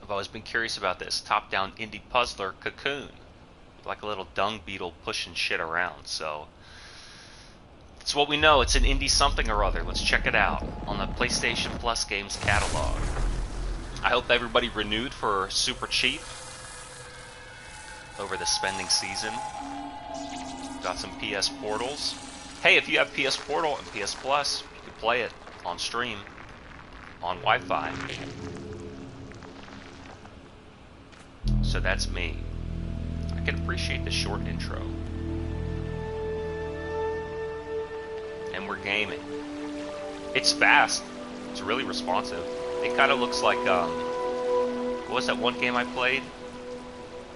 I've always been curious about this. Top-down indie puzzler, Cocoon. Like a little dung beetle pushing shit around, so... It's what we know. It's an indie something or other. Let's check it out on the PlayStation Plus games catalog. I hope everybody renewed for super cheap over the spending season. Got some PS Portals. Hey, if you have PS Portal and PS Plus, you can play it on stream on Wi-Fi. So that's me. I can appreciate the short intro. And we're gaming. It's fast. It's really responsive. It kind of looks like, what was that one game I played?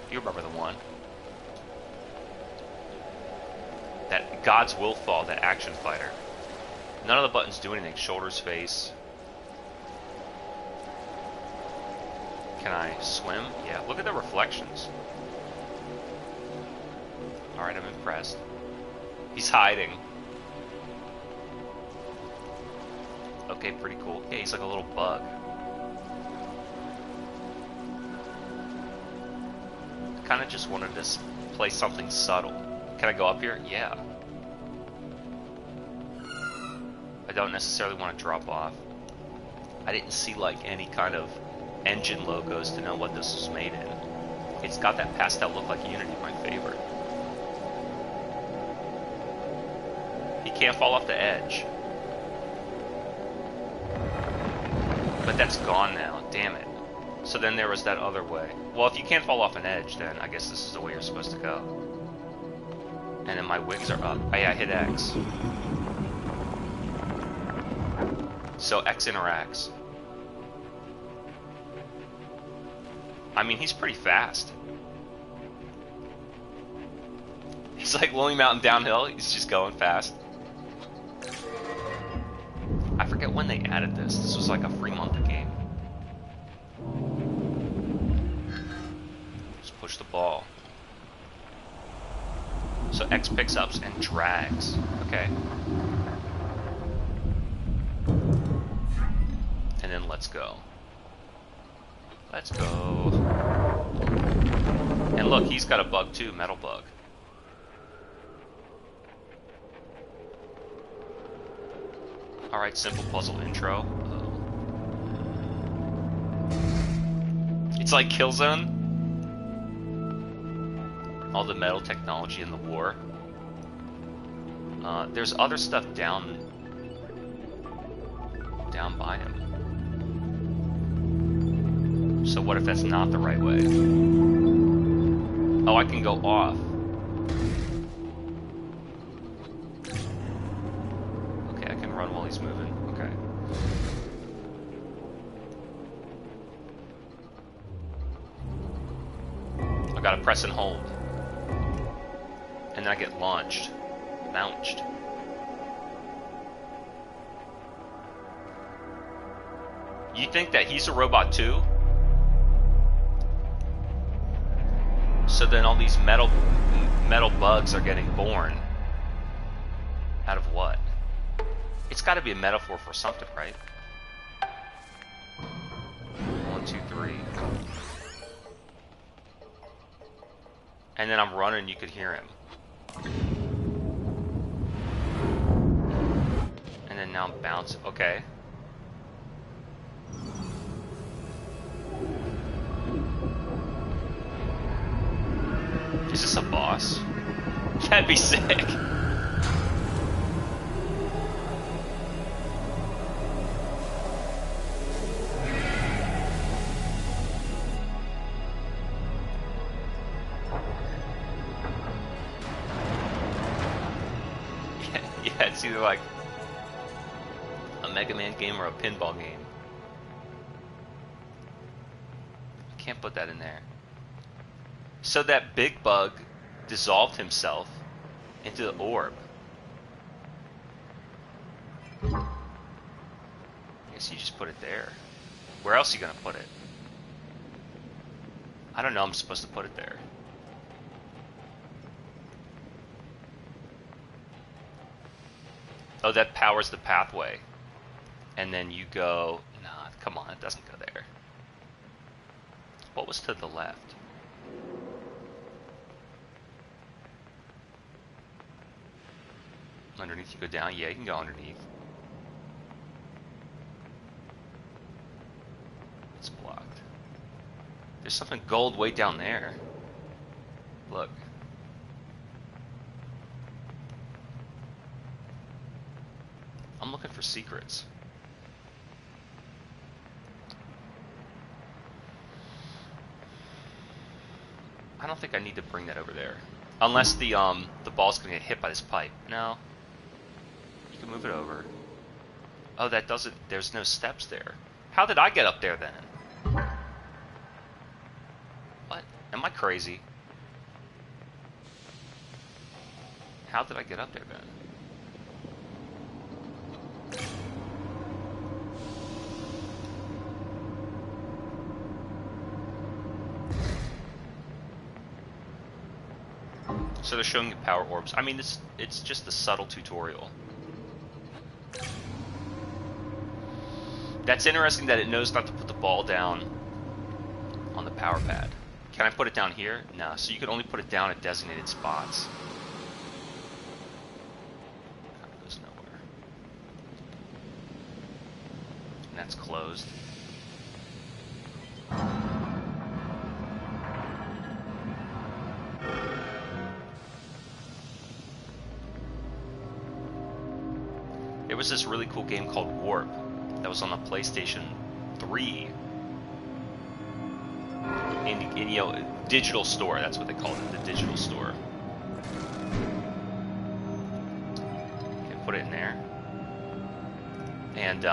You remember the one? That God's Will Fall, that action fighter. None of the buttons do anything. Shoulders, face. Can I swim? Yeah, look at the reflections. Alright, I'm impressed. He's hiding. Okay, pretty cool. Yeah, he's like a little bug. I kind of just wanted to play something subtle. Can I go up here? Yeah. I don't necessarily want to drop off. I didn't see like any kind of engine logos to know what this was made in. It's got that pastel look like Unity, my favorite. He can't fall off the edge. But that's gone now, damn it. So then there was that other way. Well, if you can't fall off an edge, then I guess this is the way you're supposed to go. And then my wings are up. Oh yeah, I hit X. So X interacts. I mean, he's pretty fast. He's like Lonely Mountain downhill. He's just going fast. I forget when they added this. This was like a free month of game. Just push the ball. So X picks up and drags. Okay. And then let's go. Let's go. And look, he's got a bug too, metal bug. Alright, simple puzzle intro. It's like Killzone. All the metal technology in the war. There's other stuff down by him. So what if that's not the right way? Oh, I can go off. Okay, I can run while he's moving. Okay. I gotta press and hold. And then I get launched. Launched. You think that he's a robot too? So then all these metal bugs are getting born. Out of what? It's got to be a metaphor for something, right? 1, 2, 3. And then I'm running, you could hear him. And then now I'm bouncing. Okay. Is this a boss? That'd be sick. Yeah, it's either like a Mega Man game or a pinball game. I can't put that in there. So that big bug dissolved himself into the orb. I guess you just put it there. Where else are you gonna put it? I don't know, I'm supposed to put it there. Oh, that powers the pathway. And then you go... Nah, come on, it doesn't go there. What was to the left? Underneath you go down? Yeah, you can go underneath. It's blocked. There's something gold way down there. Look. I'm looking for secrets. I don't think I need to bring that over there. Unless the ball's gonna get hit by this pipe. No. You can move it over. Oh, that doesn't... There's no steps there. How did I get up there then? What? Am I crazy? How did I get up there then? So they're showing you power orbs. I mean, it's just a subtle tutorial. That's interesting that it knows not to put the ball down on the power pad. Can I put it down here? No, so you can only put it down at designated spots. That goes nowhere. And that's closed. There was this really cool game called Warp that was on the PlayStation 3. In you know, digital store, that's what they called it, the digital store. Okay, put it in there. And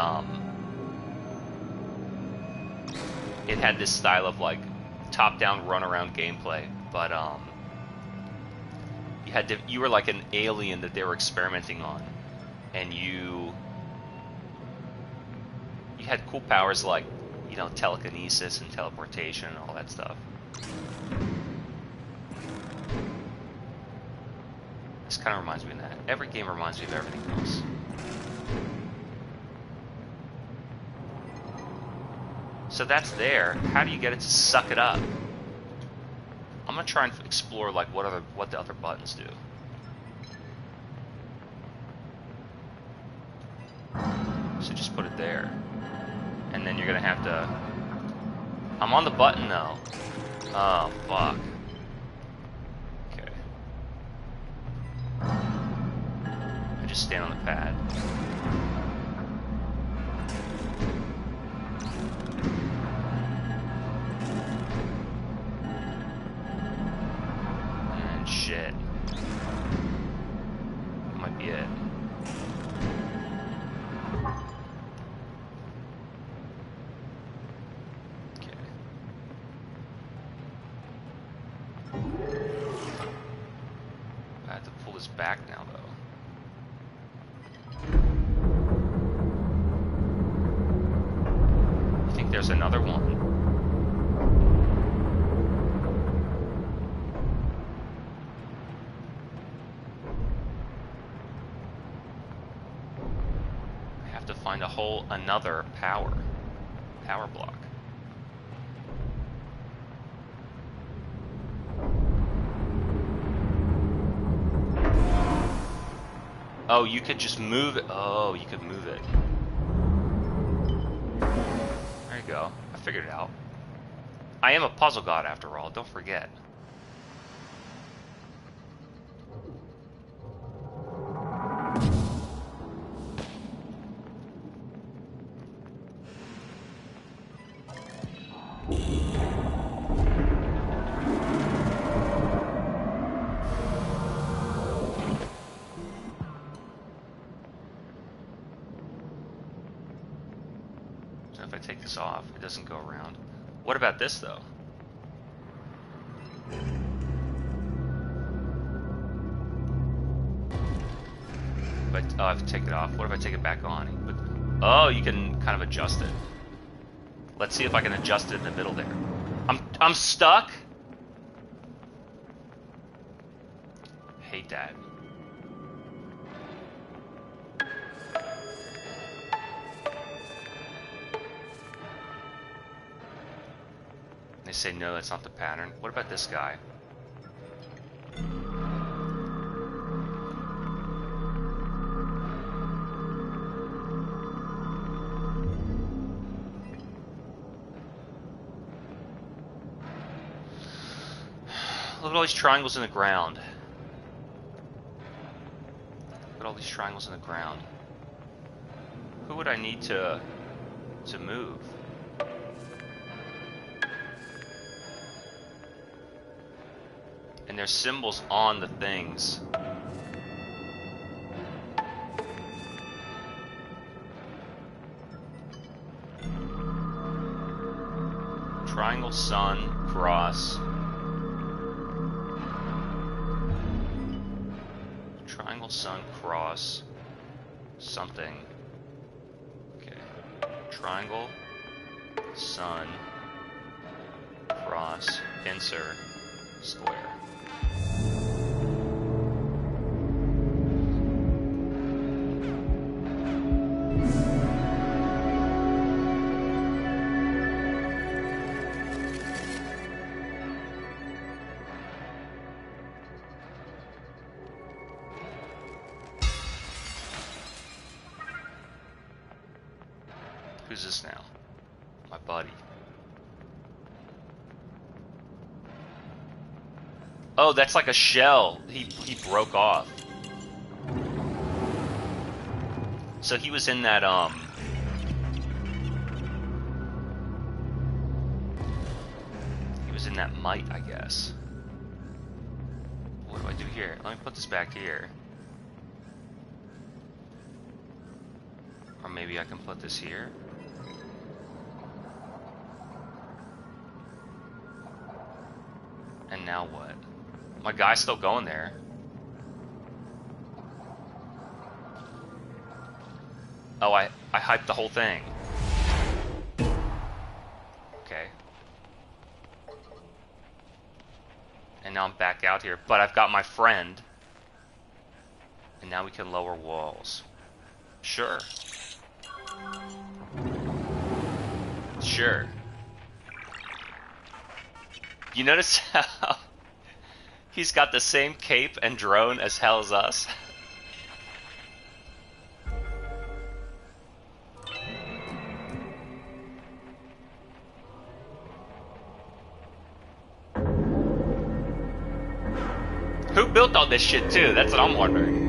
it had this style of like top-down run-around gameplay, but you were like an alien that they were experimenting on, and you had cool powers like, you know, telekinesis and teleportation and all that stuff. This kind of reminds me of that. Every game reminds me of everything else. So that's there. How do you get it to suck it up? I'm gonna try and explore like what the other buttons do. So just put it there. And then you're gonna have to... I'm on the button though. Oh, fuck. Okay. I just stand on the pad. And shit. That might be it. Back now, though. You think there's another one? I have to find another power block. Oh, you could just move it. Oh, you could move it. There you go. I figured it out. I am a puzzle god after all, don't forget. If I take this off, it doesn't go around. What about this, though? But oh, I have to take it off. What if I take it back on? Oh, you can kind of adjust it. Let's see if I can adjust it in the middle there. I'm stuck. Hate that. They say no, that's not the pattern. What about this guy? Look at all these triangles in the ground. Look at all these triangles in the ground. Who would I need to move? And there's symbols on the things. Triangle, sun, cross. Triangle, sun, cross. Something. Okay. Triangle, sun, cross, pincer, square. Who's this now? My buddy. Oh, that's like a shell. He broke off. So he was in that he was in that mite, I guess. What do I do here? Let me put this back here. Or maybe I can put this here. And now what? My guy's still going there. Oh, I hyped the whole thing. Okay. And now I'm back out here, but I've got my friend. And now we can lower walls. Sure. Sure. You notice how he's got the same cape and drone as hell as us? Who built all this shit too? That's what I'm wondering.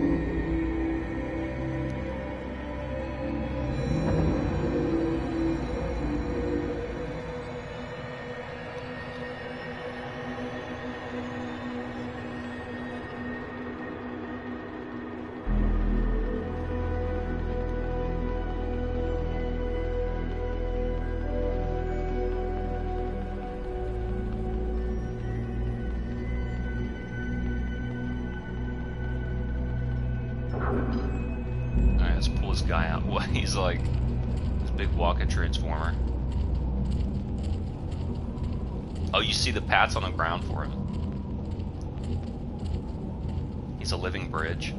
Guy out. What? He's like this big walking transformer. Oh, you see the paths on the ground for him. He's a living bridge.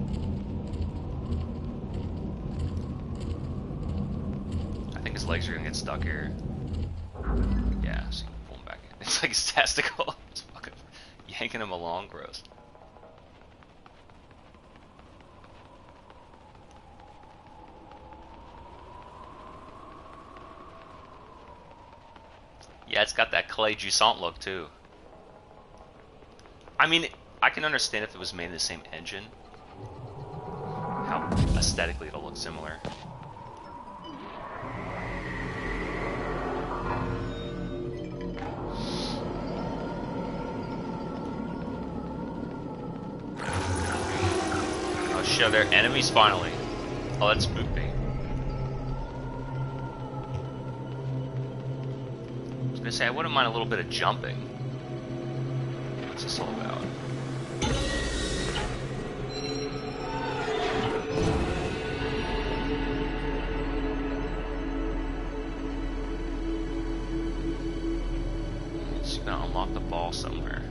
I think his legs are gonna get stuck here. Yeah, so you can pull him back in. It's like his testicle. It's fucking yanking him along, gross. Yeah, it's got that clay jouissant look too. I mean, I can understand if it was made in the same engine, how aesthetically it'll look similar. Oh shit, they're enemies finally. Oh, that's spooky. I was gonna say, I wouldn't mind a little bit of jumping. What's this all about? It's gonna unlock the ball somewhere.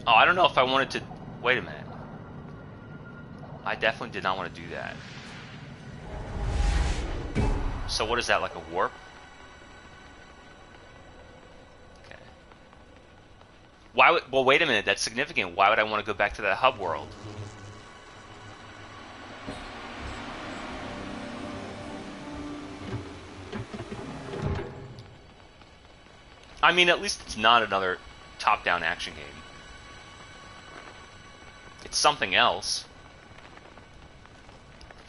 Oh, I don't know if I wanted to... Wait a minute. I definitely did not want to do that. So what is that, like a warp? Okay. Why would, well, wait a minute, that's significant. Why would I want to go back to that hub world? I mean, at least it's not another top-down action game. It's something else.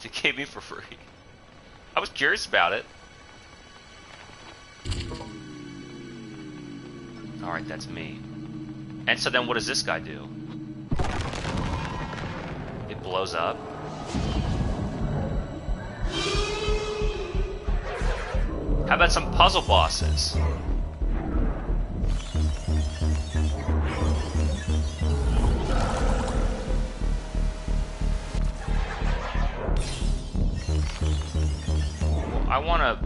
It gave me for free. I was curious about it. Alright, that's me. And so then what does this guy do? It blows up. How about some puzzle bosses? I want to...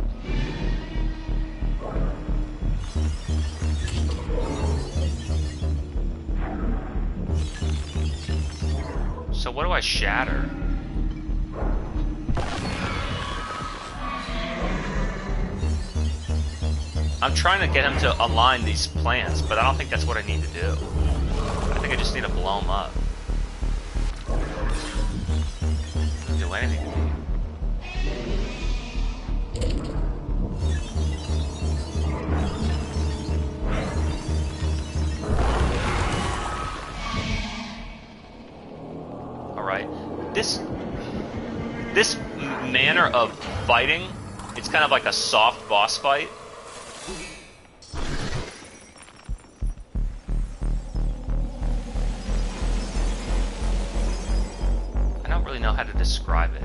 So what do I shatter? I'm trying to get him to align these plants, but I don't think that's what I need to do. I think I just need to blow him up. Doesn't do anything to me. This manner of fighting, it's kind of like a soft boss fight. I don't really know how to describe it.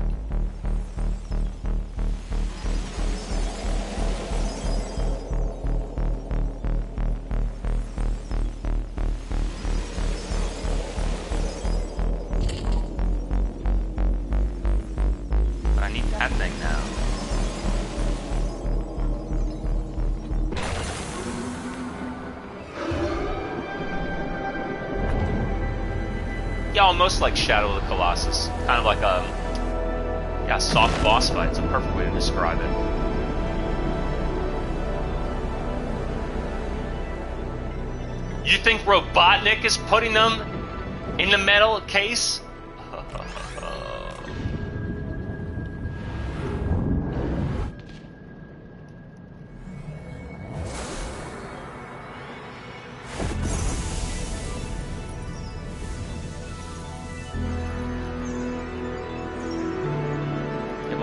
Almost like Shadow of the Colossus. Kind of like a soft boss fight. It's a perfect way to describe it. You think Robotnik is putting them in the metal case?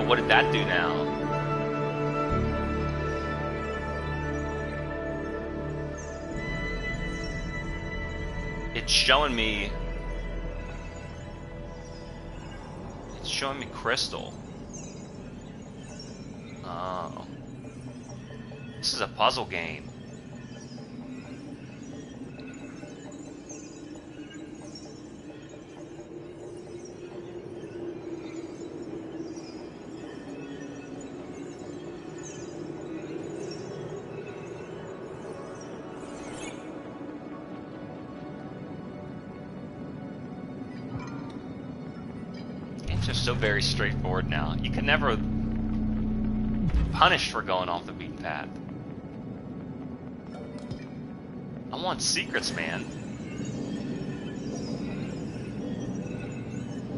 What did that do now? It's showing me crystal. Oh. This is a puzzle game. Just so very straightforward now. You can never punish for going off the beaten path. I want secrets, man.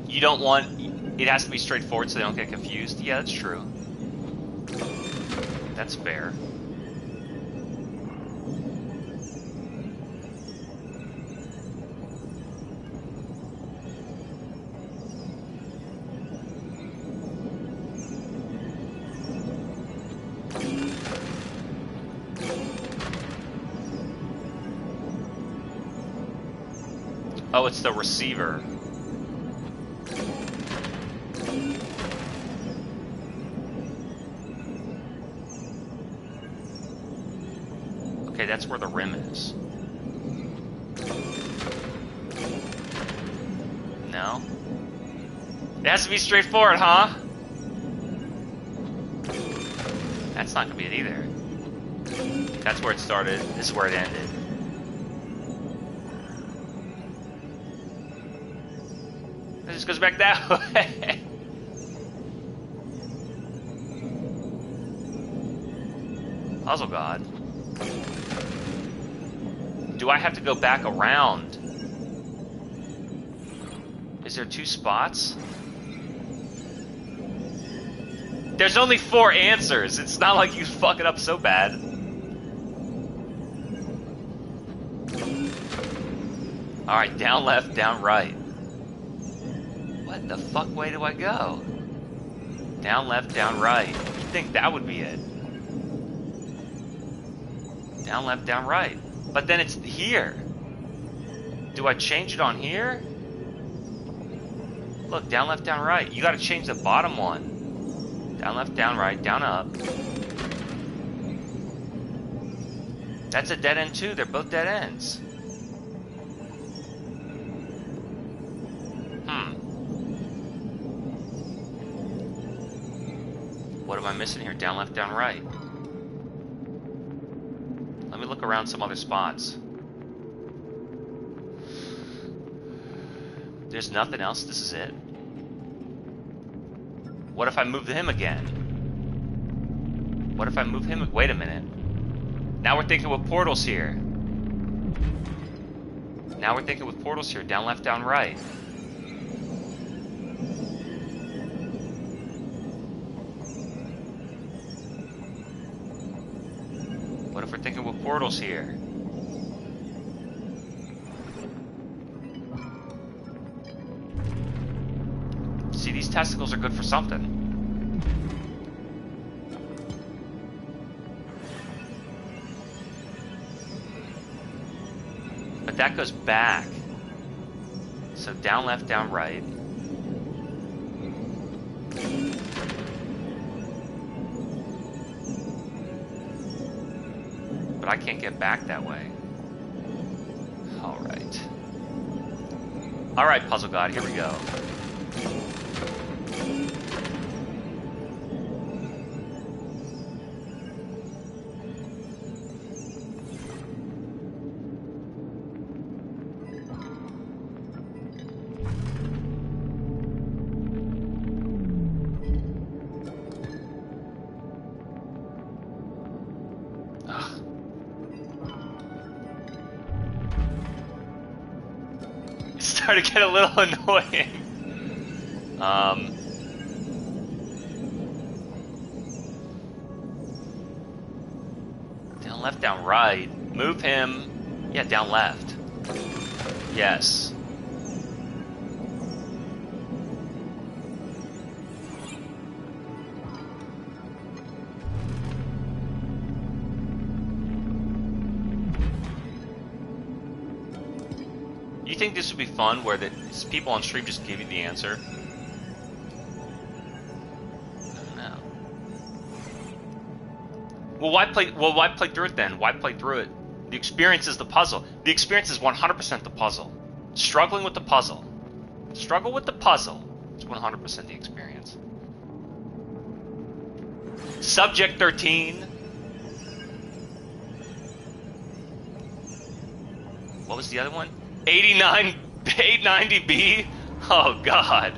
You don't want... It has to be straightforward so they don't get confused. Yeah, that's true. That's fair. Oh, it's the receiver. Okay, that's where the rim is. No? It has to be straightforward, huh? That's not gonna be it either. That's where it started. This is where it ended. It just goes back that way. Puzzle God. Do I have to go back around? Is there 2 spots? There's only 4 answers. It's not like you fuck it up so bad. Alright, down left, down right. What the fuck way do I go? Down left, down right. You'd think that would be it. Down left, down right. But then it's here. Do I change it on here? Look, down left, down right. You gotta change the bottom one. Down left, down right, down up. That's a dead end too. They're both dead ends. What am I missing here? Down left, down right. Let me look around some other spots. There's nothing else. This is it. What if I move him again? What if I move him? Wait a minute. Now we're thinking with portals here. Now we're thinking with portals here. Down left, down right. What if we're thinking with portals here? See, these testicles are good for something. But that goes back. So down left, down right. But I can't get back that way. Alright. Alright, Puzzle God, here we go. Started to get a little annoying. Down left, down right. Move him. Yeah, down left. Yes. You think this would be fun where the people on stream just give you the answer? I don't know. Well, why play through it then? Why play through it? The experience is the puzzle. The experience is 100% the puzzle. Struggling with the puzzle. Struggle with the puzzle. It's 100% the experience. Subject 13. What was the other one? 890B? Oh god.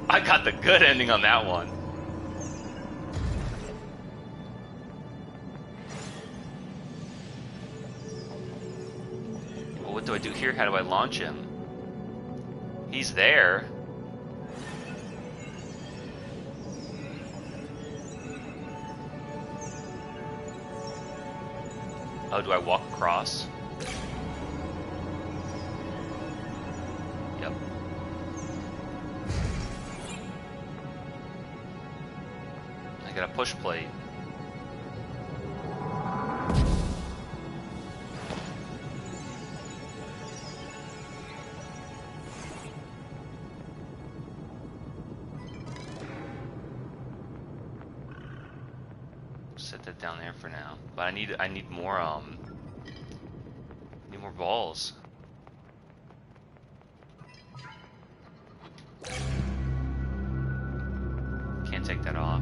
I got the good ending on that one. Well, what do I do here? How do I launch him? He's there. Oh, do I walk across? Yep. I got a push plate. Set that down there for now. But I need more need more balls. Can't take that off.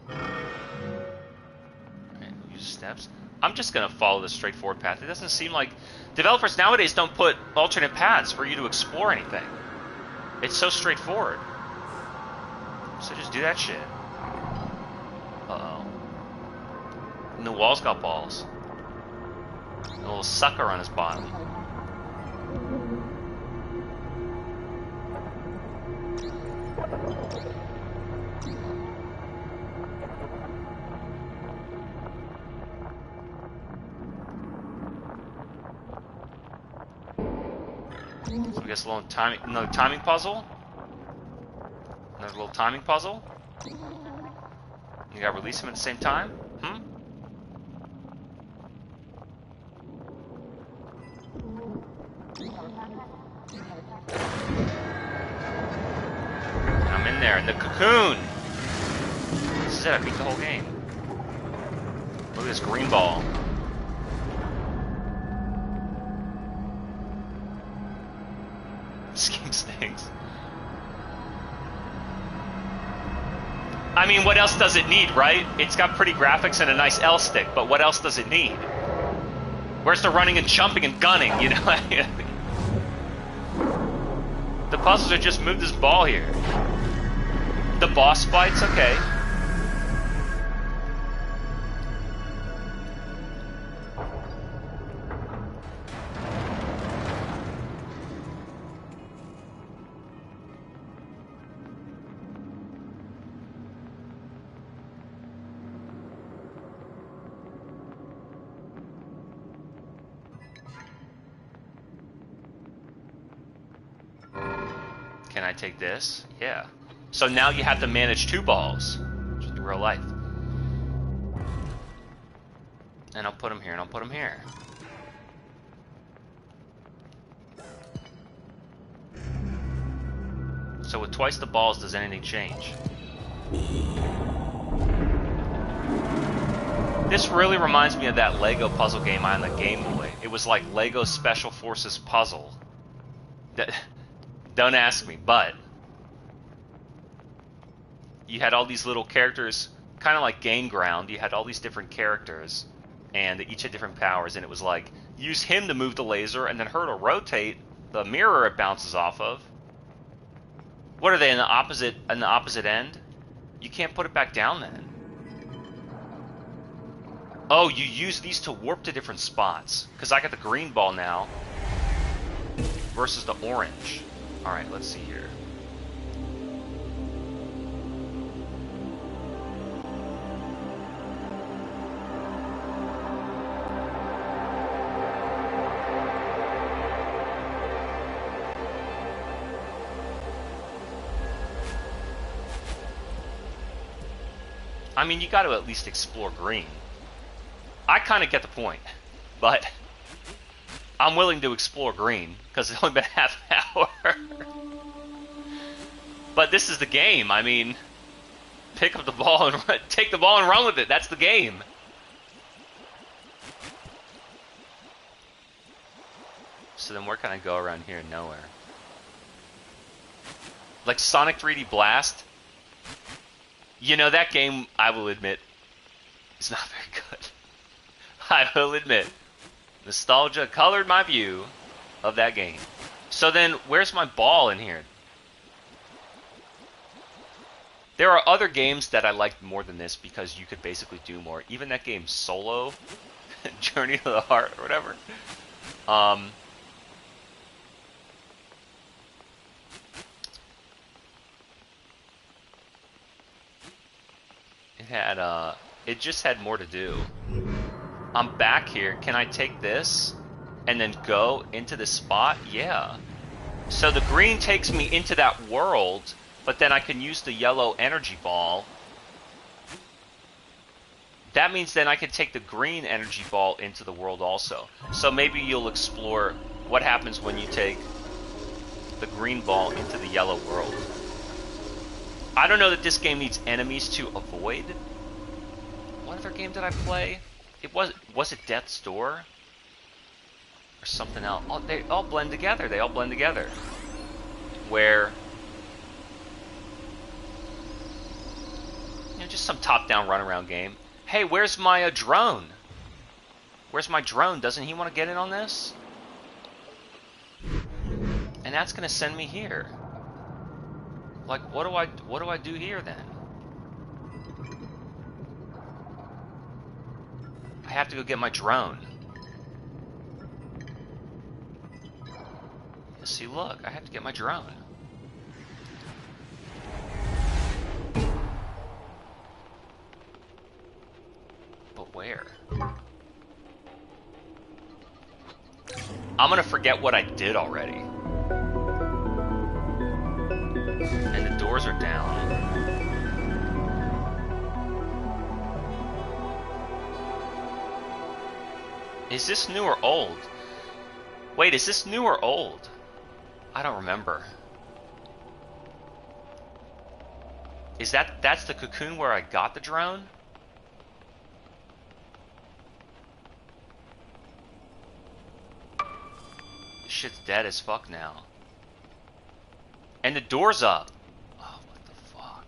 Alright, use steps. I'm just gonna follow the straightforward path. It doesn't seem like developers nowadays don't put alternate paths for you to explore anything. It's so straightforward. So just do that shit. Uh-oh. And the wall's got balls. A little sucker on his bottom. So I guess another timing puzzle. Another little timing puzzle. You gotta release him at the same time? Hmm? And I'm in there, in the cocoon! This is it, I beat the whole game. Look at this green ball. This game stinks. I mean, what else does it need, right? It's got pretty graphics and a nice L stick, but what else does it need? Where's the running and jumping and gunning, you know? The puzzles are just move this ball here. The boss fights, okay. Can I take this? Yeah. So now you have to manage two balls, which is real life. And I'll put them here, and I'll put them here. So with twice the balls, does anything change? This really reminds me of that Lego puzzle game on the Game Boy. It was like Lego Special Forces Puzzle. Don't ask me, but you had all these little characters, kind of like Game Ground. You had all these different characters, and they each had different powers, and it was like, use him to move the laser, and then her to rotate the mirror it bounces off of. What are they, in the opposite end? You can't put it back down then. Oh, you use these to warp to different spots, because I got the green ball now versus the orange. Alright, let's see here. I mean, you got to at least explore green. I kind of get the point, but I'm willing to explore green, because it's only been half an hour. But this is the game. I mean, pick up the ball and take the ball and run with it. That's the game. So then where can I go around here? Nowhere. Like Sonic 3D Blast. You know, that game, I will admit, is not very good. I will admit. Nostalgia colored my view of that game. So then, where's my ball in here? There are other games that I liked more than this because you could basically do more. Even that game Solo, Journey to the Heart, or whatever. It just had more to do. I'm back here. Can I take this and then go into this spot? Yeah. So the green takes me into that world, but then I can use the yellow energy ball. That means then I can take the green energy ball into the world also. So maybe you'll explore what happens when you take the green ball into the yellow world. I don't know that this game needs enemies to avoid. What other game did I play? Was it Death's Door? Or something else? Oh, they all blend together. They all blend together. Where, you know, just some top-down run-around game. Hey, where's my drone? Where's my drone? Doesn't he want to get in on this? And that's gonna send me here. Like, what do I do here then? I have to go get my drone. See, look, I have to get my drone. But where? I'm gonna forget what I did already. And the doors are down. Is this new or old? Wait, is this new or old? I don't remember. Is that's the Cocoon where I got the drone? This shit's dead as fuck now. And the door's up. Oh, what the fuck?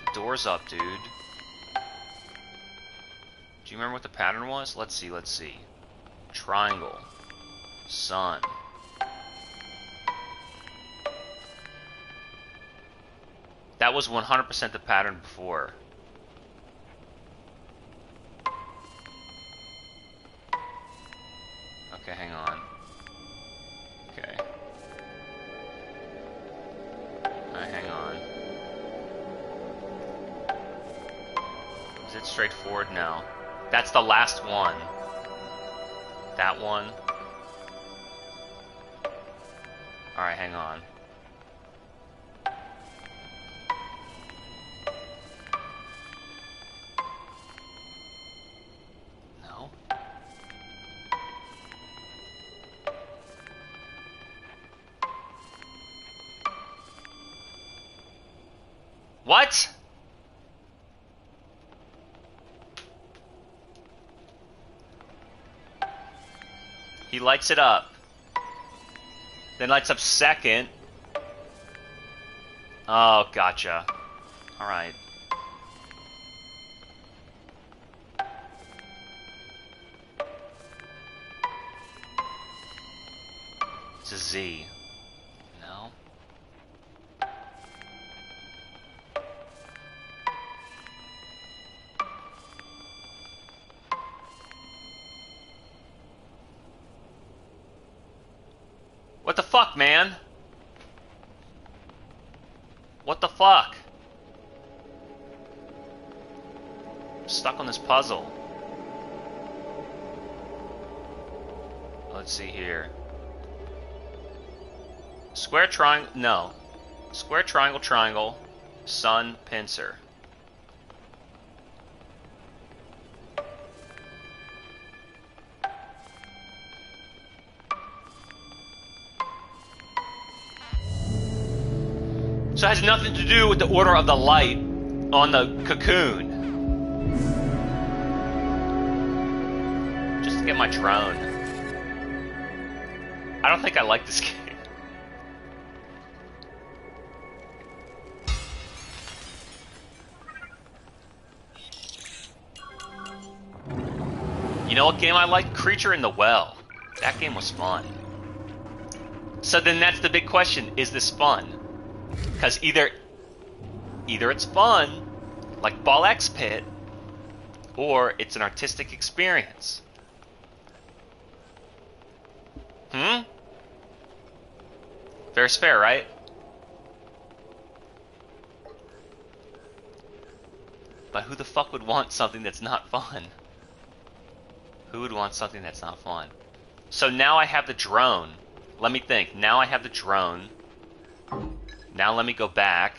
The door's up, dude. Do you remember what the pattern was? Let's see. Triangle. Sun. That was 100% the pattern before. Okay, hang on. Okay. Alright, hang on. Is it straightforward? No. That's the last one. That one. Alright, hang on. No. What? He lights it up. Then lights up second. Oh, gotcha. Alright. It's a Z. No. What the fuck, man? What the fuck? I'm stuck on this puzzle. Let's see here. Square triangle, no. Square triangle, triangle, sun, pincer. So it has nothing to do with the order of the light on the Cocoon. Just to get my drone. I don't think I like this game. You know what game I like? Creature in the Well. That game was fun. So then that's the big question. Is this fun? Because either it's fun, like Ball X Pit, or it's an artistic experience. Fair's fair, right? But who the fuck would want something that's not fun? Who would want something that's not fun? So now I have the drone. Let me think. Now I have the drone. Now let me go back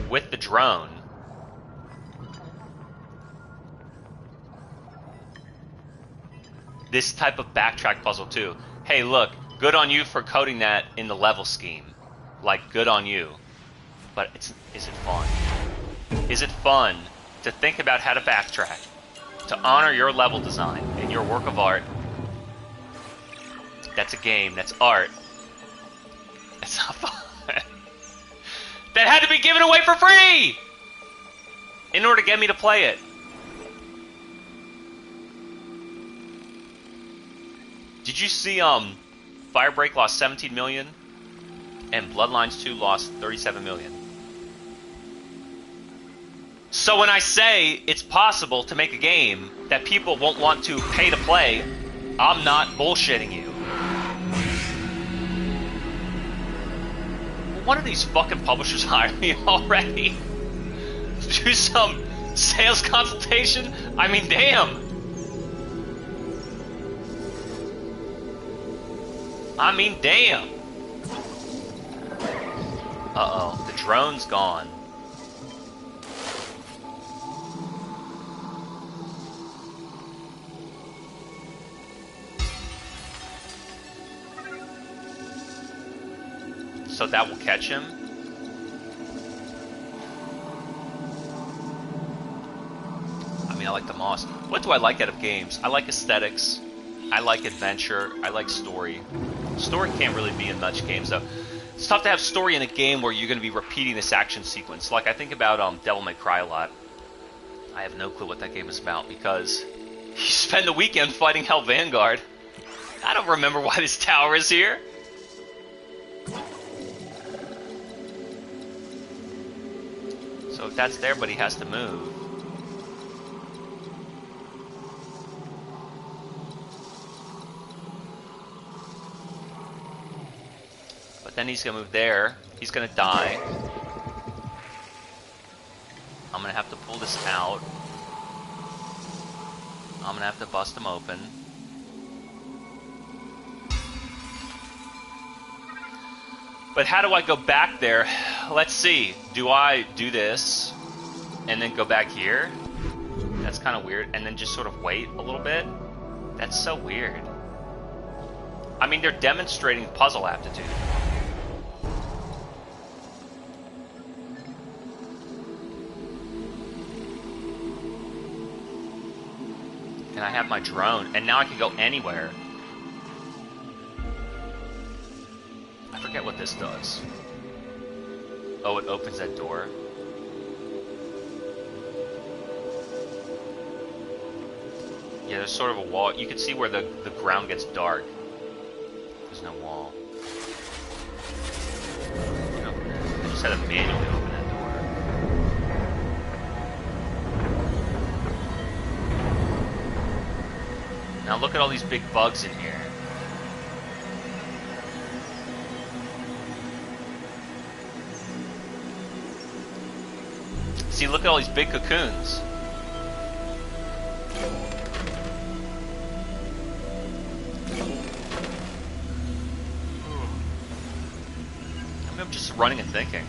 with the drone. This type of backtrack puzzle too. Hey, look, good on you for coding that in the level scheme. Like, good on you. But is it fun? Is it fun to think about how to backtrack? To honor your level design and your work of art? That's a game, that's art. It's not fun. That had to be given away for free! In order to get me to play it. Did you see Firebreak lost 17 million and Bloodlines 2 lost 37 million? So when I say it's possible to make a game that people won't want to pay to play, I'm not bullshitting you. One of these fucking publishers hired me already. Do some sales consultation? I mean, damn. I mean, damn. Uh-oh, the drone's gone. So that will catch him. I mean, I like the moss. What do I like out of games? I like aesthetics. I like adventure. I like story. Story can't really be in much games, though. It's tough to have story in a game where you're going to be repeating this action sequence. Like, I think about Devil May Cry a lot. I have no clue what that game is about because you spend the weekend fighting Hell Vanguard. I don't remember why this tower is here. So if that's there, but he has to move. But then he's gonna move there. He's gonna die. I'm gonna have to pull this out. I'm gonna have to bust him open. But how do I go back there? Let's see. Do I do this and then go back here? That's kind of weird. And then just sort of wait a little bit? That's so weird. I mean, they're demonstrating puzzle aptitude. And I have my drone, and now I can go anywhere. I forget what this does. Oh, it opens that door. Yeah, there's sort of a wall. You can see where the ground gets dark. There's no wall. I just had to manually open that door. Now look at all these big bugs in here. See, look at all these big cocoons. I mean, I'm just running and thinking.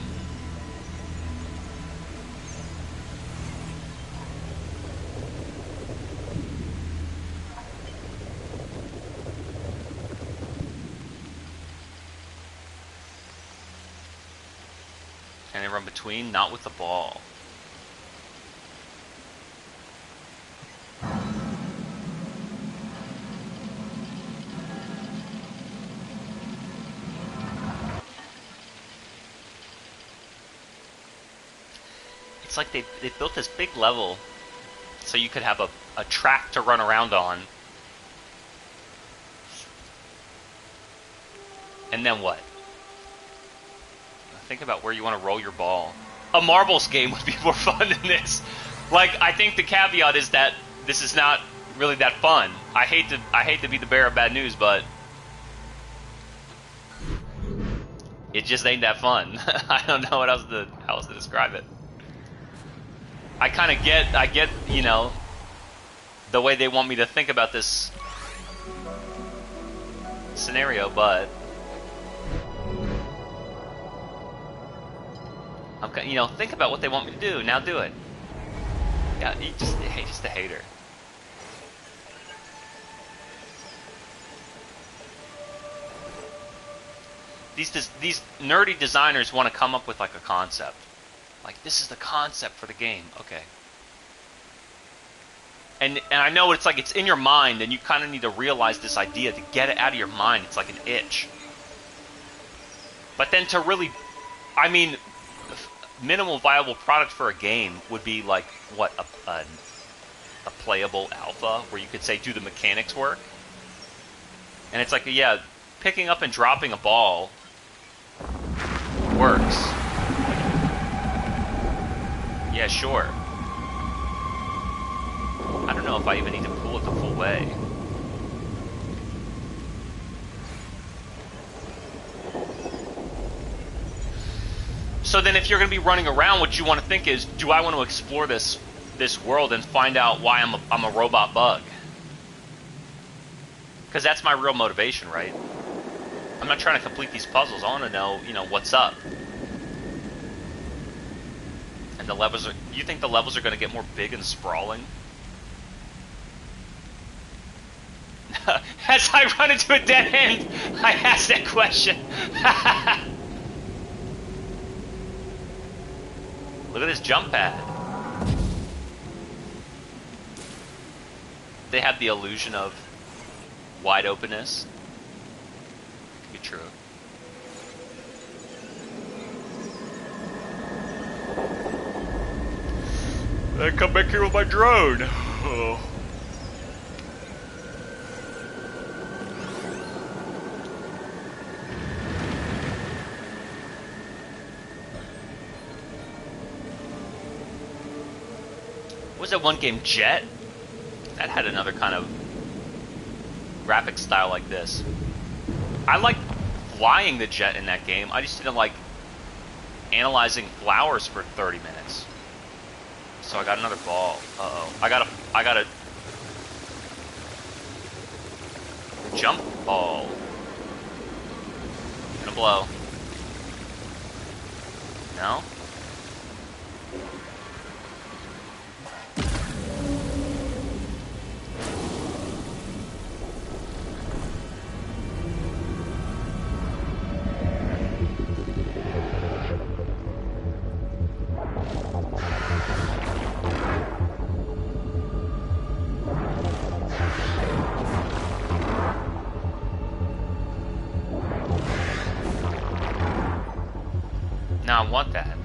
Can I run between? Not with the ball. It's like they built this big level so you could have a track to run around on. And then what? Think about where you want to roll your ball. A marbles game would be more fun than this. Like, I think the caveat is that this is not really that fun. I hate to be the bearer of bad news, but it just ain't that fun. I don't know how else to describe it. I get, you know, the way they want me to think about this scenario, but you know, think about what they want me to do. Now do it. Yeah, just a hater. These nerdy designers want to come up with like a concept. Like, this is the concept for the game. Okay. And I know it's like it's in your mind, and you kind of need to realize this idea to get it out of your mind. It's like an itch. But then to really, I mean, minimal viable product for a game would be like what, a playable alpha where you could say, do the mechanics work? And it's like, yeah, picking up and dropping a ball works. Yeah, sure. I don't know if I even need to pull it the full way. So then if you're going to be running around, what you want to think is, do I want to explore this world and find out why I'm a robot bug? Because that's my real motivation, right? I'm not trying to complete these puzzles. I want to know, what's up. And the levels are... You think the levels are going to get more big and sprawling? As I run into a dead end, I ask that question. Look at this jump pad. They have the illusion of wide openness. Could be true. I come back here with my drone. Oh. Was that one game, Jet? That had another kind of graphic style like this. I liked flying the jet in that game. I just didn't like analyzing flowers for 30 minutes. So I got another ball. Uh-oh. I got a jump ball. Gonna blow. No? No, I want that.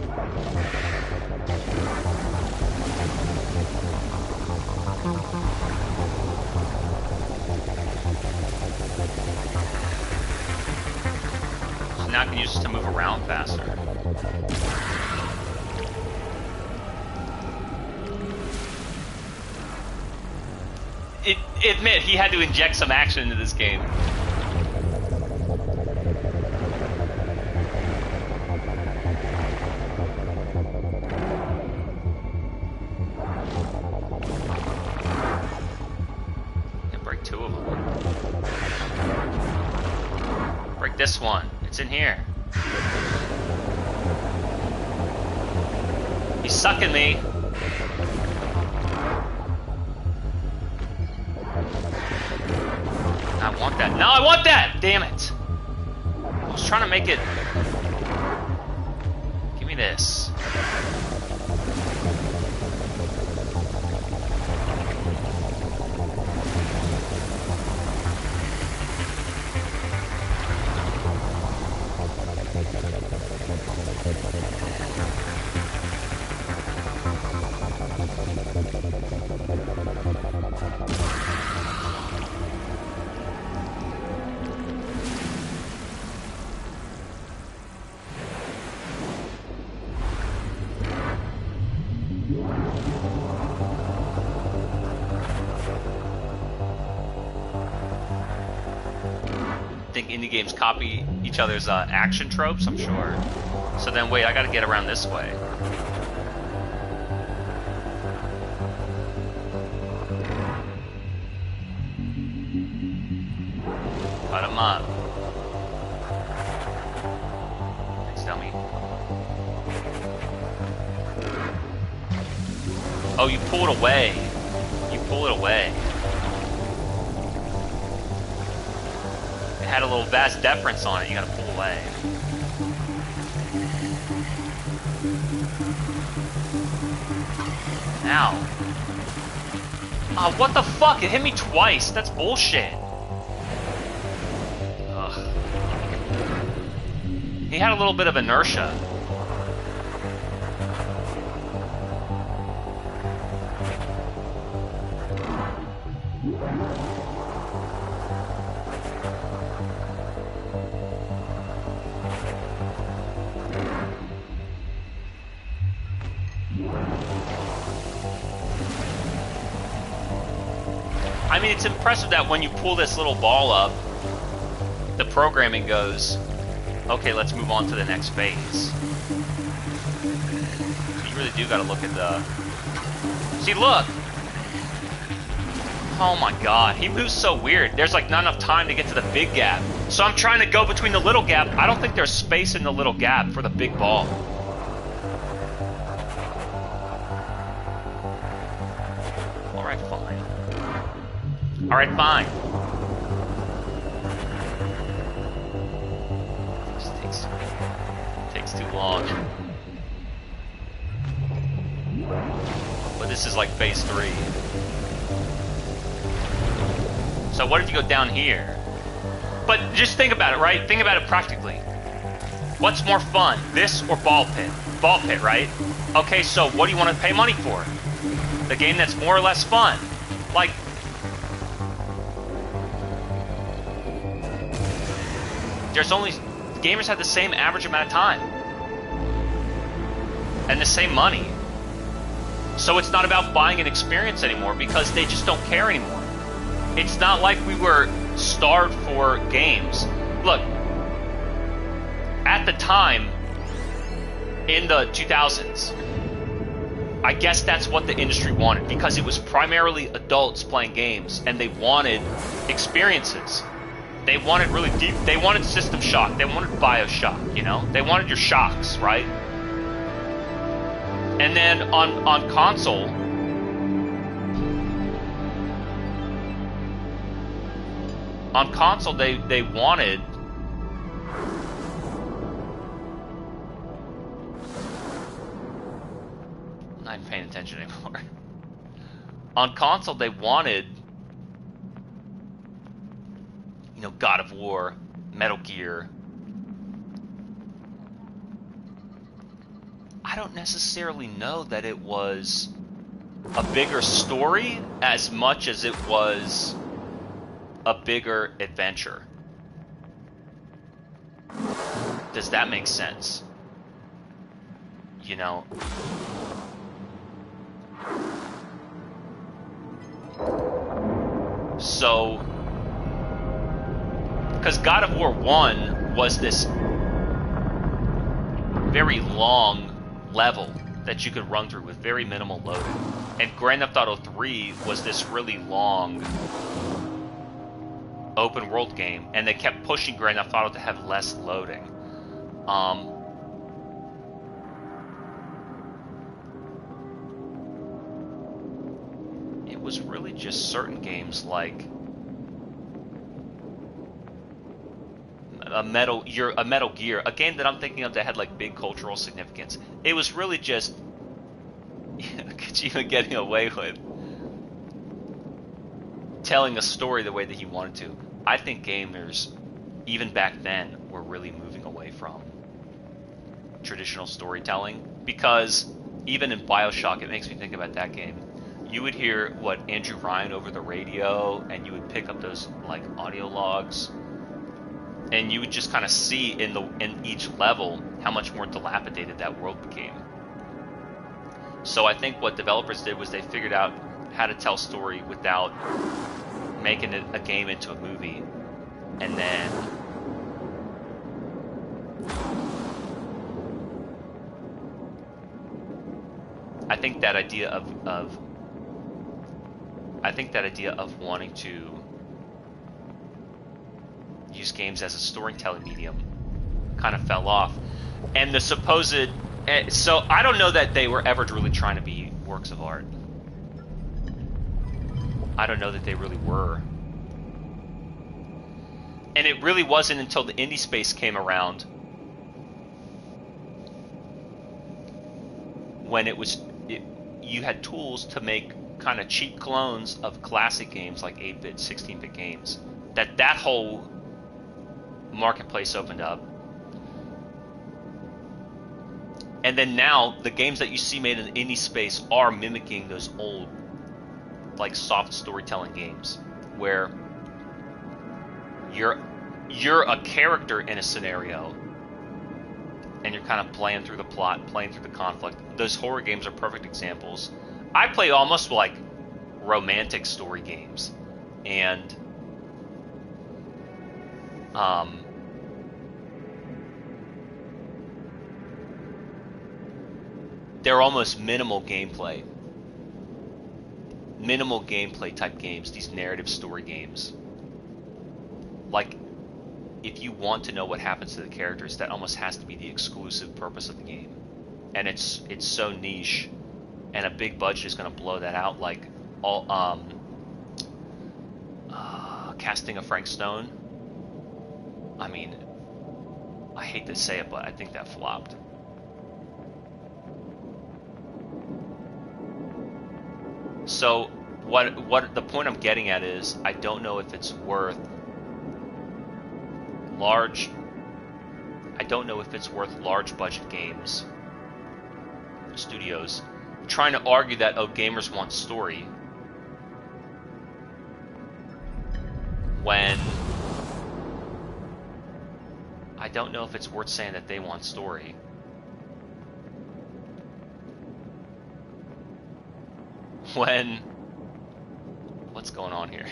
So now I can use this to move around faster. Admit, he had to inject some action into this game. This one. It's in here. He's sucking me. I want that. No, I want that! Damn it. I was trying to make it... Give me this. Indie games copy each other's action tropes, I'm sure. So then, wait, I gotta get around this way. Cut him up. Thanks, dummy. Oh, you pull it away. You pull it away. Had a little vast deference on it, you gotta pull away. Ow. Oh, what the fuck? It hit me twice. That's bullshit. Ugh. He had a little bit of inertia. I mean, it's impressive that when you pull this little ball up, the programming goes, okay, let's move on to the next phase. You really do gotta look at the... See, look! Oh my god, he moves so weird. There's like not enough time to get to the big gap. So I'm trying to go between the little gap. I don't think there's space in the little gap for the big ball. Alright, fine. Alright, fine. This takes too long. But this is like phase 3. So what if you go down here? But just think about it, right? Think about it practically. What's more fun, this or ball pit? Ball pit, right? Okay, so what do you want to pay money for? The game that's more or less fun. Like, there's only, gamers have the same average amount of time. And the same money. So it's not about buying an experience anymore because they just don't care anymore. It's not like we were starved for games. Look, at the time, in the 2000s, I guess that's what the industry wanted because it was primarily adults playing games and they wanted experiences. They wanted really deep, they wanted System Shock, they wanted BioShock, you know? They wanted your shocks, right? And then on console, they wanted I'm not paying attention anymore. On console they wanted, you know, God of War, Metal Gear. I don't necessarily know that it was a bigger story as much as it was a bigger adventure. Does that make sense? You know? So, because God of War 1 was this very long level that you could run through with very minimal loading. And Grand Theft Auto 3 was this really long open world game, and they kept pushing Grand Theft Auto to have less loading. It was really just certain games like a Metal Gear, a game that I'm thinking of that had like big cultural significance. It was really just Kojima getting away with telling a story the way that he wanted to. I think gamers, even back then, were really moving away from traditional storytelling because even in BioShock, it makes me think about that game. You would hear Andrew Ryan over the radio, and you would pick up those like audio logs. And you would just kind of see in each level how much more dilapidated that world became. So I think what developers did was they figured out how to tell story without making it a game into a movie. And then I think that idea of wanting to use games as a storytelling medium kind of fell off. And the supposed... So I don't know that they were ever really trying to be works of art. I don't know that they really were. And it really wasn't until the indie space came around when you had tools to make kind of cheap clones of classic games like 8-bit, 16-bit games. That whole marketplace opened up. And then now the games that you see made in the indie space are mimicking those old like soft storytelling games where you're a character in a scenario and you're kind of playing through the plot, playing through the conflict. Those horror games are perfect examples. I play almost like romantic story games and they're almost minimal gameplay type games, these narrative story games. Like, if you want to know what happens to the characters, that almost has to be the exclusive purpose of the game. And it's so niche, and a big budget is going to blow that out. Like all casting of Frank Stone. I mean, I hate to say it, but I think that flopped. So what the point I'm getting at is, I don't know if it's worth large budget games studios trying to argue that, oh, gamers want story, when I don't know if it's worth saying that they want story. When, what's going on here?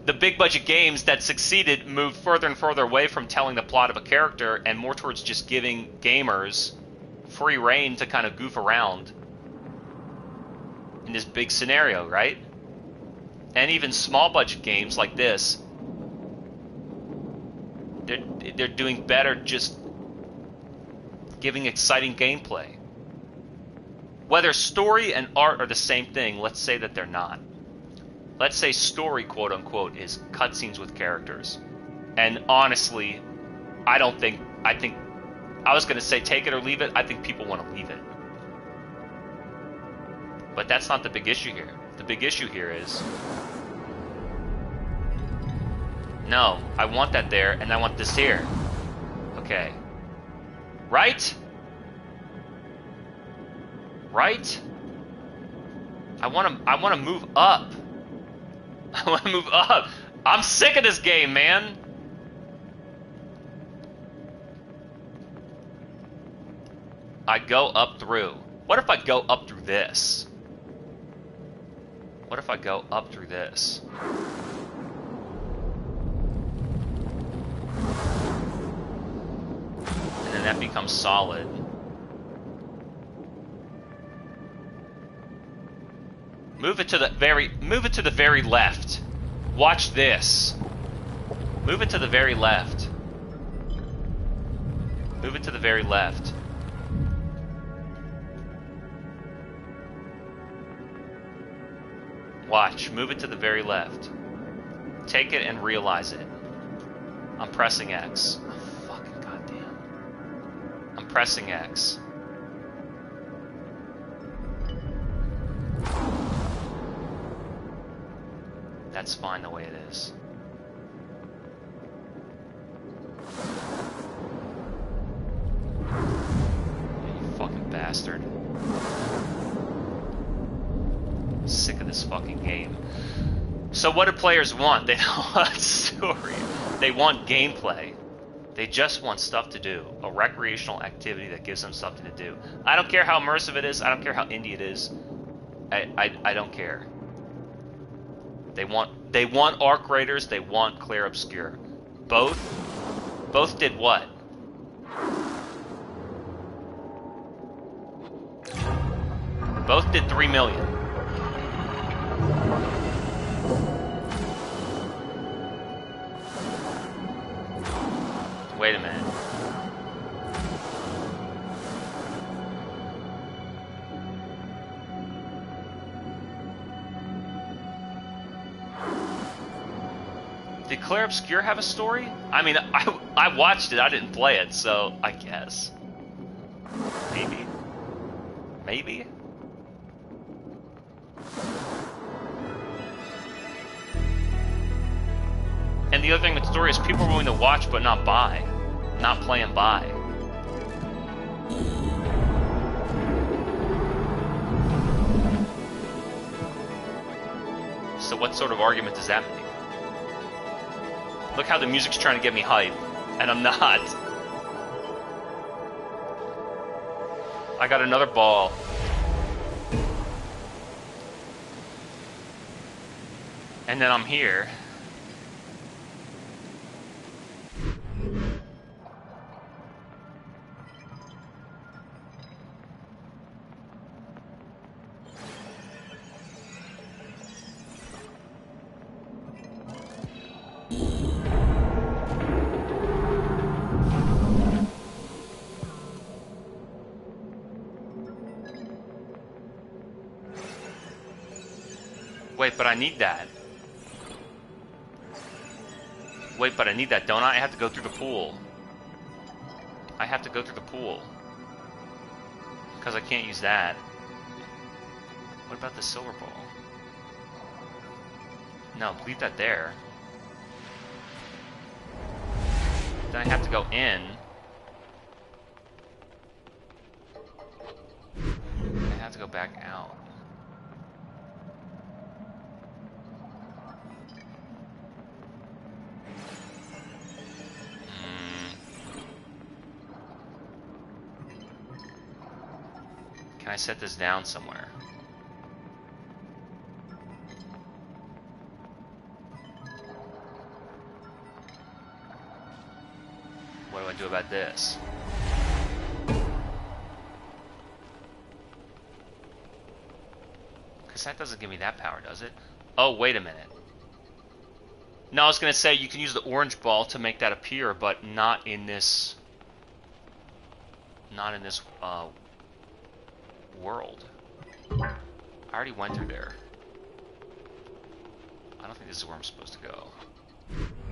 The big budget games that succeeded moved further and further away from telling the plot of a character and more towards just giving gamers free reign to kind of goof around in this big scenario, right? And even small budget games like this, they're doing better just giving exciting gameplay. Whether story and art are the same thing, let's say that they're not. Let's say story, quote unquote, is cutscenes with characters. And honestly, I think I was going to say take it or leave it. I think people want to leave it. But that's not the big issue here. The big issue here is, no, I want that there, and I want this here. Okay. Right? Right? I want to move up. I want to move up. I'm sick of this game, man. I go up through. What if I go up through this? What if I go up through this? And then that becomes solid. Move it to the very left. Watch this. Move it to the very left. Move it to the very left. Watch, move it to the very left. Take it and realize it. I'm pressing X. Oh, fucking goddamn. I'm pressing X. That's fine the way it is. You fucking bastard. I'm sick of this fucking game. So what do players want? They don't want story. They want gameplay. They just want stuff to do. A recreational activity that gives them something to do. I don't care how immersive it is. I don't care how indie it is. I don't care. They want Arc Raiders, they want Clair Obscur. Both did what? Both did 3 million. Wait a minute. Did Clair Obscur have a story? I mean, I watched it, I didn't play it, so I guess. Maybe. Maybe? And the other thing with story is people are willing to watch but not buy. Not play and buy. So what sort of argument does that make? Look how the music's trying to get me hype, and I'm not. I got another ball. And then I'm here. Wait, but I need that. Wait, but I need that, don't I? I have to go through the pool. I have to go through the pool. Because I can't use that. What about the silver ball? No, leave that there. Then I have to go in. I have to go back out. Can I set this down somewhere? What do I do about this? Because that doesn't give me that power, does it? Oh, wait a minute. No, I was going to say you can use the orange ball to make that appear, but not in this... Not in this, world. I already went through there. I don't think this is where I'm supposed to go.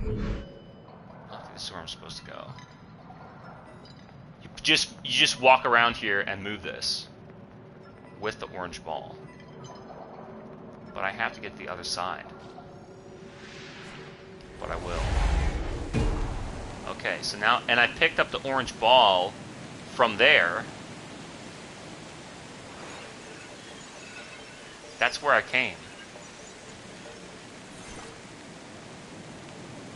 I don't think this is where I'm supposed to go. You just walk around here and move this with the orange ball. But I have to get to the other side. But I will. Okay, so now, and I picked up the orange ball from there. That's where I came.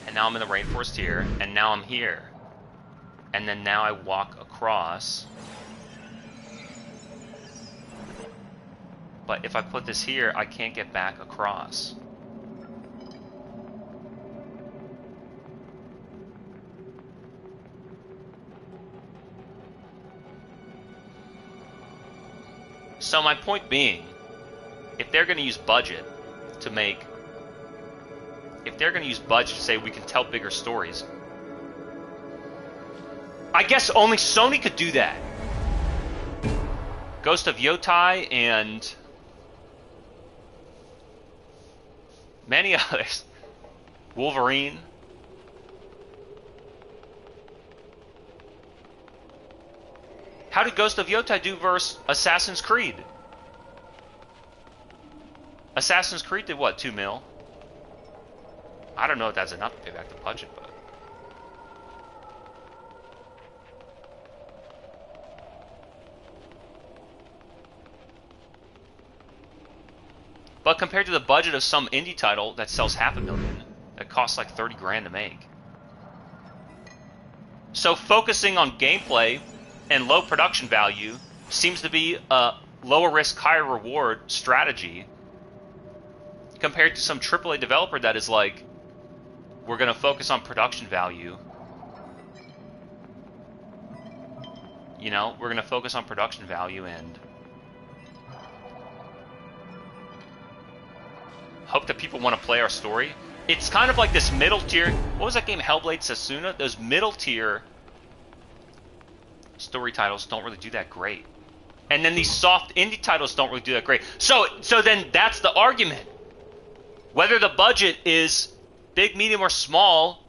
And now I'm in the rainforest here, and now I'm here. And then now I walk across. But if I put this here, I can't get back across. So my point being, if they're going to use budget to make... If they're going to use budget to say we can tell bigger stories, I guess only Sony could do that. Ghost of Yotai and many others. Wolverine. How did Ghost of Yotai do versus Assassin's Creed? Assassin's Creed did what, 2 mil? I don't know if that's enough to pay back the budget, but... But compared to the budget of some indie title that sells $500,000, that costs like 30 grand to make. So focusing on gameplay and low production value seems to be a lower risk, higher reward strategy compared to some AAA developer that is like, we're going to focus on production value. You know, we're going to focus on production value and hope that people want to play our story. It's kind of like this middle tier. What was that game, Hellblade Sasuna? Those middle tier story titles don't really do that great. And then these soft indie titles don't really do that great. So then that's the argument. Whether the budget is big, medium, or small,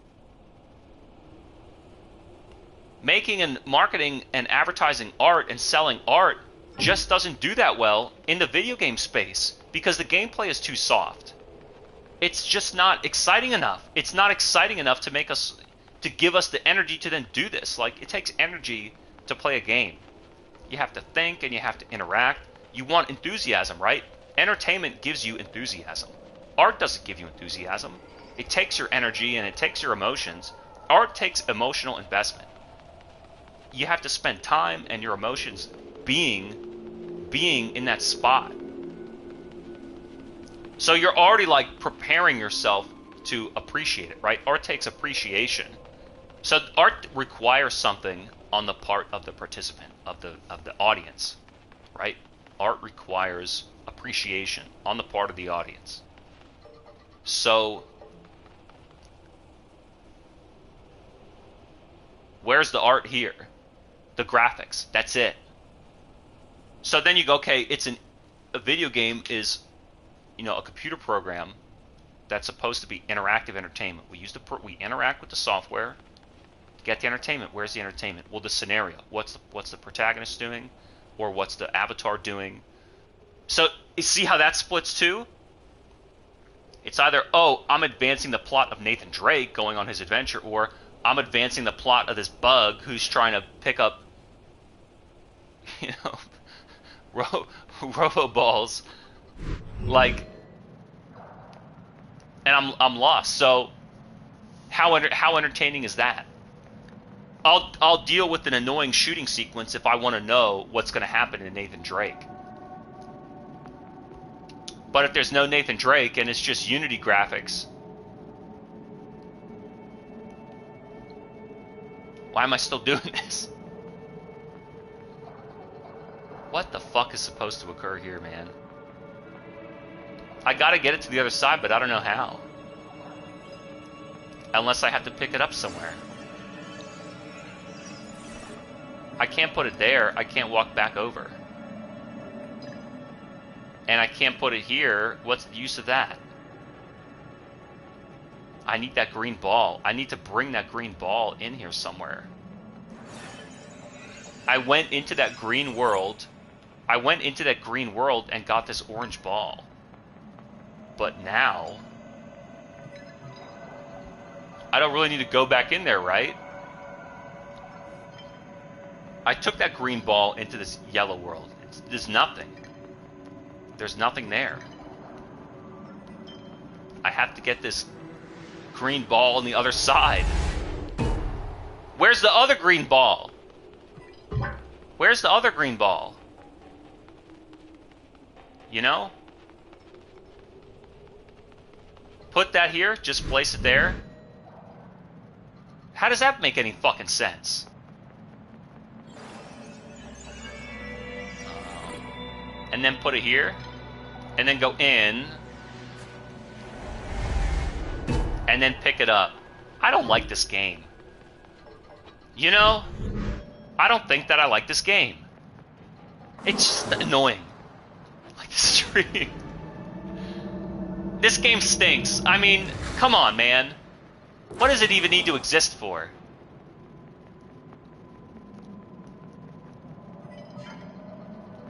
making and marketing and advertising art and selling art just doesn't do that well in the video game space because the gameplay is too soft. It's just not exciting enough. It's not exciting enough to make us, to give us the energy to then do this. Like, it takes energy to play a game. You have to think and you have to interact. You want enthusiasm, right? Entertainment gives you enthusiasm. Art doesn't give you enthusiasm. It takes your energy and it takes your emotions. Art takes emotional investment. You have to spend time and your emotions being in that spot. So you're already like preparing yourself to appreciate it, right? Art takes appreciation. So art requires something on the part of the participant, of the audience, right? Art requires appreciation on the part of the audience. So where's the art here? The graphics. That's it. So then you go, okay, a video game is, you know, a computer program that's supposed to be interactive entertainment. We interact with the software to get the entertainment. Where's the entertainment? Well, the scenario. What's the protagonist doing, or what's the avatar doing? So you see how that splits too? It's either, oh, I'm advancing the plot of Nathan Drake going on his adventure, or I'm advancing the plot of this bug who's trying to pick up, you know, robo-balls, like, and I'm lost. So how entertaining is that? I'll deal with an annoying shooting sequence if I want to know what's going to happen to Nathan Drake. But if there's no Nathan Drake and it's just Unity graphics, why am I still doing this? What the fuck is supposed to occur here, man? I gotta get it to the other side, but I don't know how. Unless I have to pick it up somewhere. I can't put it there. I can't walk back over. And I can't put it here. What's the use of that? I need that green ball. I need to bring that green ball in here somewhere. I went into that green world. And got this orange ball. But now, I don't really need to go back in there, right? I took that green ball into this yellow world. There's nothing. There's nothing there. I have to get this green ball on the other side. Where's the other green ball? Where's the other green ball? You know? Put that here, just place it there. How does that make any fucking sense? And then put it here. And then go in. And then pick it up. I don't like this game. You know? I don't think that I like this game. It's just annoying. Like the stream. This game stinks. I mean, come on, man. What does it even need to exist for?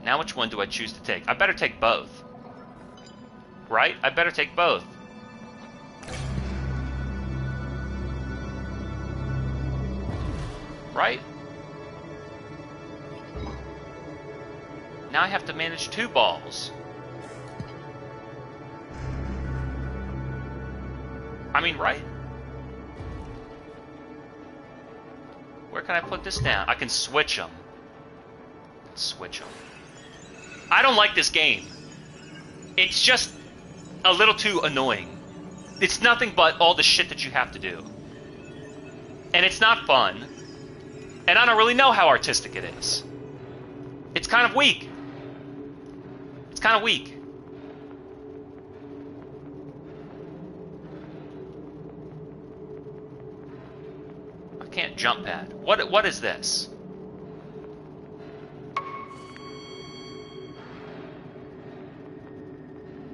Now which one do I choose to take? I better take both. Right? I better take both. Right? Now I have to manage 2 balls. I mean, right? Where can I put this down? I can switch them. Switch them. I don't like this game. It's just a little too annoying. It's nothing but all the shit that you have to do. And it's not fun. And I don't really know how artistic it is. It's kind of weak. It's kind of weak. I can't jump pad. What is this?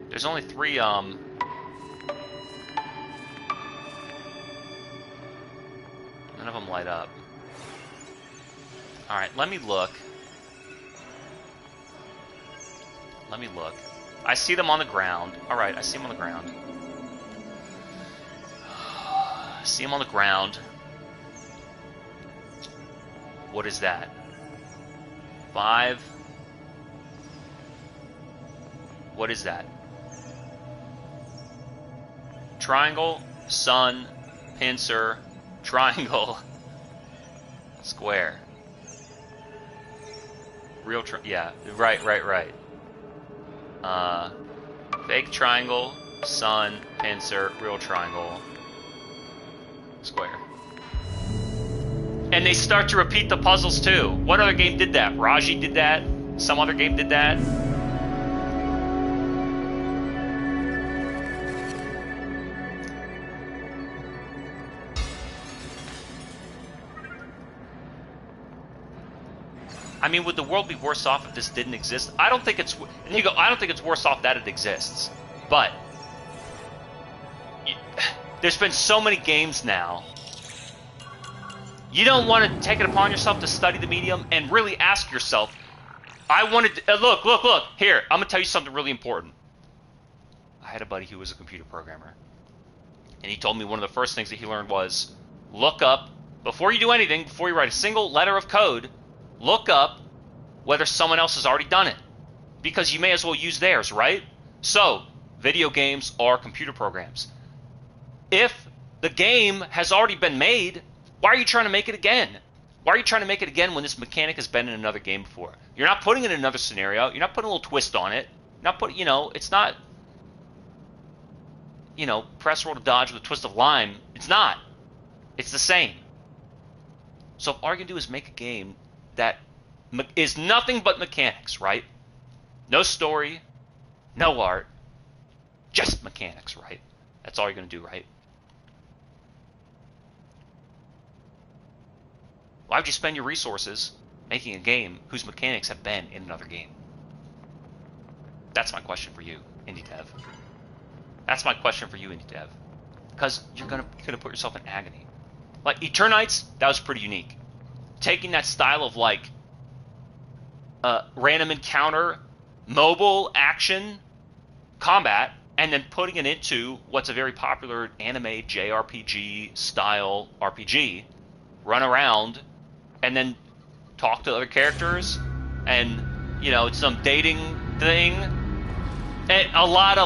There's only 3, None of them light up. Alright, let me look. Let me look. I see them on the ground. Alright, I see them on the ground. I see them on the ground. What is that? 5. What is that? Triangle, sun, pincer, triangle, square. Real yeah, right. Fake triangle, sun, pincer, real triangle, square. And they start to repeat the puzzles too. What other game did that? Raji did that. Some other game did that. I mean, would the world be worse off if this didn't exist? I don't think it's... And you go, I don't think it's worse off that it exists. But... there's been so many games now. You don't want to take it upon yourself to study the medium and really ask yourself, I wanted to... look. Here, I'm going to tell you something really important. I had a buddy who was a computer programmer. And he told me one of the first things that he learned was, look up, before you do anything, before you write a single letter of code, look up whether someone else has already done it. Because you may as well use theirs, right? So, video games are computer programs. If the game has already been made, why are you trying to make it again? Why are you trying to make it again when this mechanic has been in another game before? You're not putting it in another scenario. You're not putting a little twist on it. You're not putting, it's not, press roll to dodge with a twist of lime. It's not. It's the same. So if all you're going to do is make a game that is nothing but mechanics, right? No story, no art, just mechanics, right? That's all you're going to do, right? Why would you spend your resources making a game whose mechanics have been in another game? That's my question for you, indie dev. That's my question for you, indie dev. Because you're gonna put yourself in agony. Like Eternites, that was pretty unique. Taking that style of like random encounter, mobile action, combat, and then putting it into what's a very popular anime JRPG style RPG, run around, and then talk to other characters, and it's some dating thing, and a lot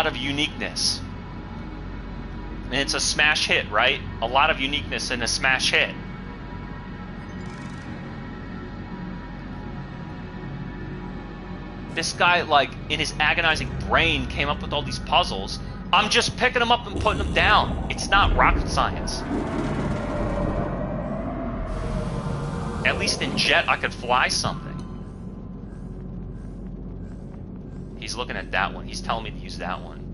of uniqueness. And it's a smash hit, right? A lot of uniqueness and a smash hit. This guy, like, in his agonizing brain came up with all these puzzles. I'm just picking them up and putting them down. It's not rocket science. At least in Jet, I could fly something. He's looking at that one. He's telling me to use that one.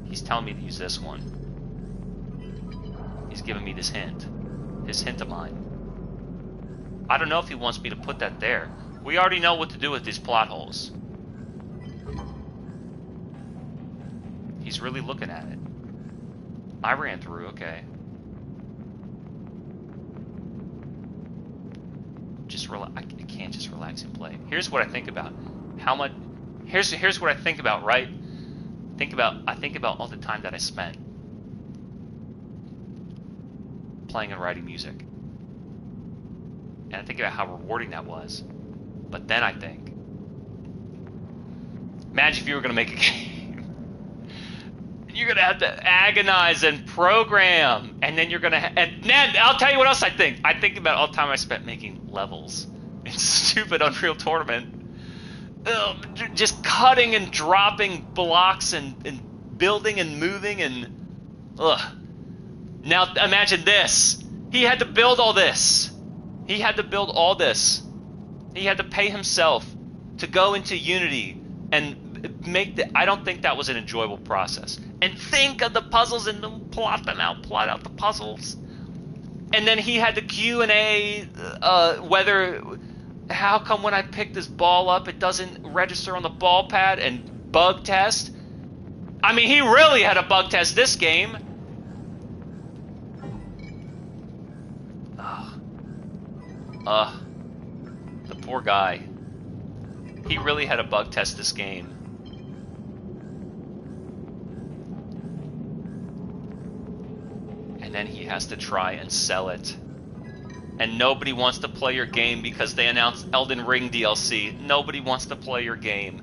He's telling me to use this one. He's giving me this hint. His hint of mine. I don't know if he wants me to put that there. We already know what to do with these plot holes. He's really looking at it. I ran through, okay. Just relax. I can't just relax and play. Here's what I think about. How much? Here's what I think about. Right? I think about all the time that I spent playing and writing music, and I think about how rewarding that was. But then I think, imagine if you were going to make a game. You're going to have to agonize and program, and then you're going to... and then, I'll tell you what else I think. I think about all the time I spent making levels in stupid Unreal Tournament. Just cutting and dropping blocks and building and moving and... Now imagine this. He had to build all this. He had to build all this. He had to pay himself to go into Unity and make the... I don't think that was an enjoyable process. And think of the puzzles and plot out the puzzles. And then he had the Q&A, how come when I pick this ball up it doesn't register on the ball pad, and bug test. I mean, he really had to bug test this game. The poor guy. He really had to bug test this game. And then he has to try and sell it. And nobody wants to play your game because they announced Elden Ring DLC. Nobody wants to play your game.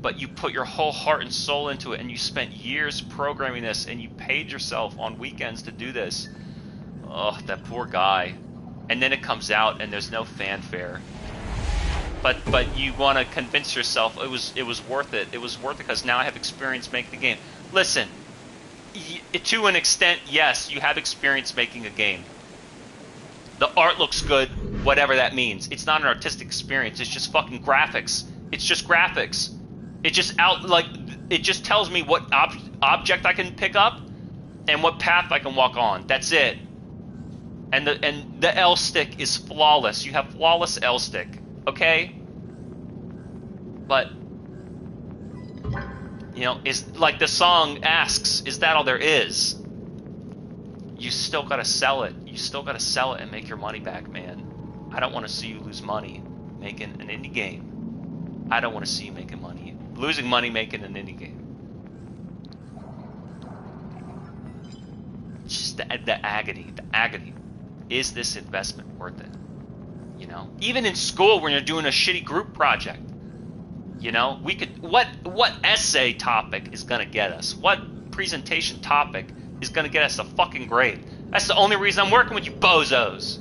But you put your whole heart and soul into it, and you spent years programming this, and you paid yourself on weekends to do this. Oh, that poor guy. And then it comes out, and there's no fanfare. But you want to convince yourself it was worth it. It was worth it because now I have experience making the game. Listen, to an extent, yes, you have experience making a game. The art looks good, whatever that means. It's not an artistic experience. It's just fucking graphics. It's just graphics. It just it just tells me what object I can pick up and what path I can walk on. That's it. And the L stick is flawless. You have flawless L stick. Okay? But, you know, is like the song asks, is that all there is? You still gotta sell it. You still gotta sell it and make your money back, man. I don't want to see you lose money making an indie game. I don't want to see you making money. Losing money making an indie game. It's just the agony. The agony. Is this investment worth it? You know, even in school when you're doing a shitty group project, you know, we could what essay topic is gonna get us? What presentation topic is gonna get us a fucking grade? That's the only reason I'm working with you bozos.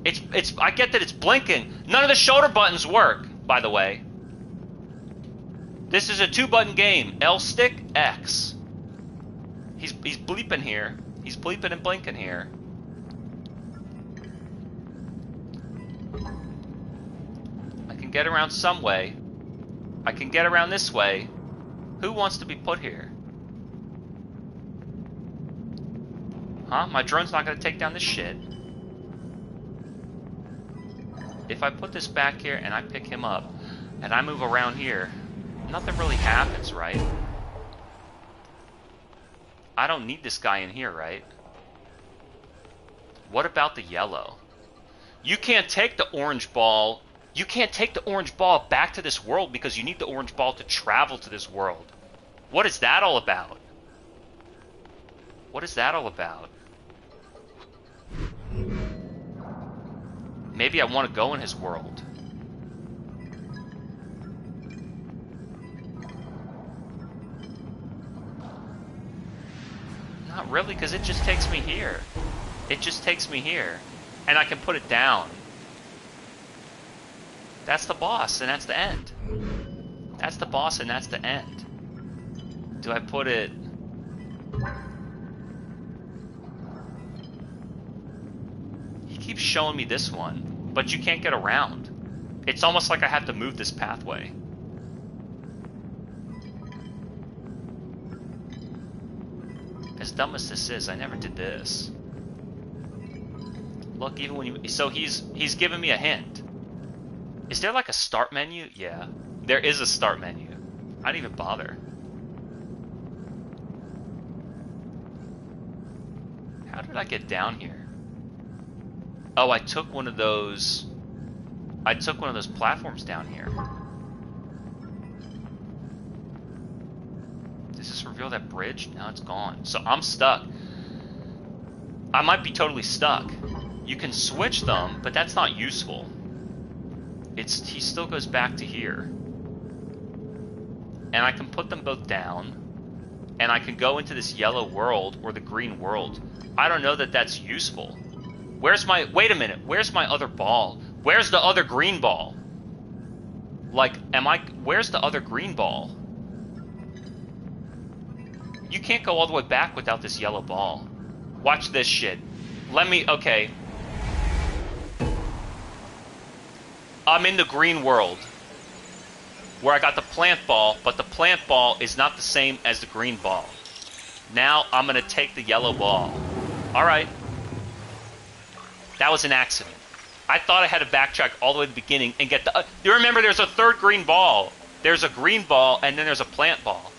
It's I get that it's blinking. None of the shoulder buttons work, by the way. This is a 2-button game. L stick, X. He's bleeping here. He's bleeping and blinking here. I can get around some way. I can get around this way. Who wants to be put here? Huh? My drone's not going to take down this shit. If I put this back here and I pick him up and I move around here, nothing really happens, right? I don't need this guy in here, right? What about the yellow? You can't take the orange ball. You can't take the orange ball back to this world because you need the orange ball to travel to this world. What is that all about? What is that all about? Maybe I want to go in his world. Not really, because it just takes me here. It just takes me here. And I can put it down. That's the boss, and that's the end. That's the boss, and that's the end. Do I put it... He keeps showing me this one, but you can't get around. It's almost like I have to move this pathway. As dumb as this is, I never did this. Look, even when you... So he's giving me a hint. Is there like a start menu? Yeah. There is a start menu. I didn't even bother. How did I get down here? Oh, I took one of those... I took one of those platforms down here. Does this reveal that bridge? No, it's gone. So I'm stuck. I might be totally stuck. You can switch them, but that's not useful. He still goes back to here. And I can put them both down. And I can go into this yellow world or the green world. I don't know that that's useful. Where's my... Wait a minute. Where's my other ball? Where's the other green ball? Like, where's the other green ball? You can't go all the way back without this yellow ball. Watch this shit. Okay. I'm in the green world. Where I got the plant ball, but the plant ball is not the same as the green ball. Now I'm gonna take the yellow ball. Alright. That was an accident. I thought I had to backtrack all the way to the beginning and get the... you remember there's a third green ball. There's a green ball and then there's a plant ball.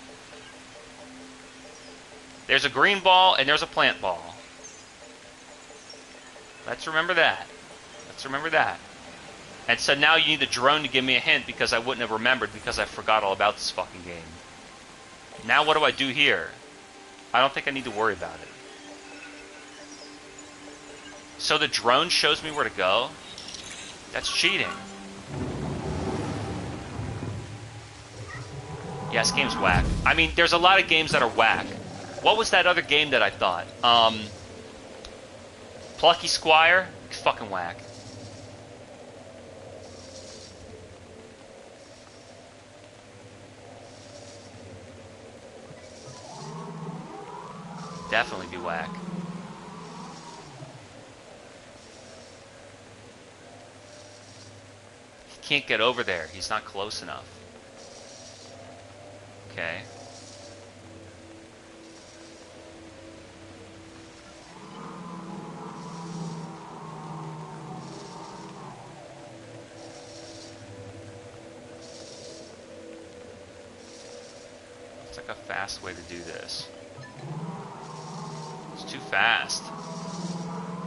There's a green ball and there's a plant ball. Let's remember that. Let's remember that. And so now you need the drone to give me a hint because I wouldn't have remembered because I forgot all about this fucking game. Now what do I do here? I don't think I need to worry about it. So the drone shows me where to go? That's cheating. Yeah, this game's whack. I mean, there's a lot of games that are whack. What was that other game that I thought? Plucky Squire? Fucking whack. definitely be whack. He can't get over there. He's not close enough. Okay. It's like a fast way to do this. It's too fast.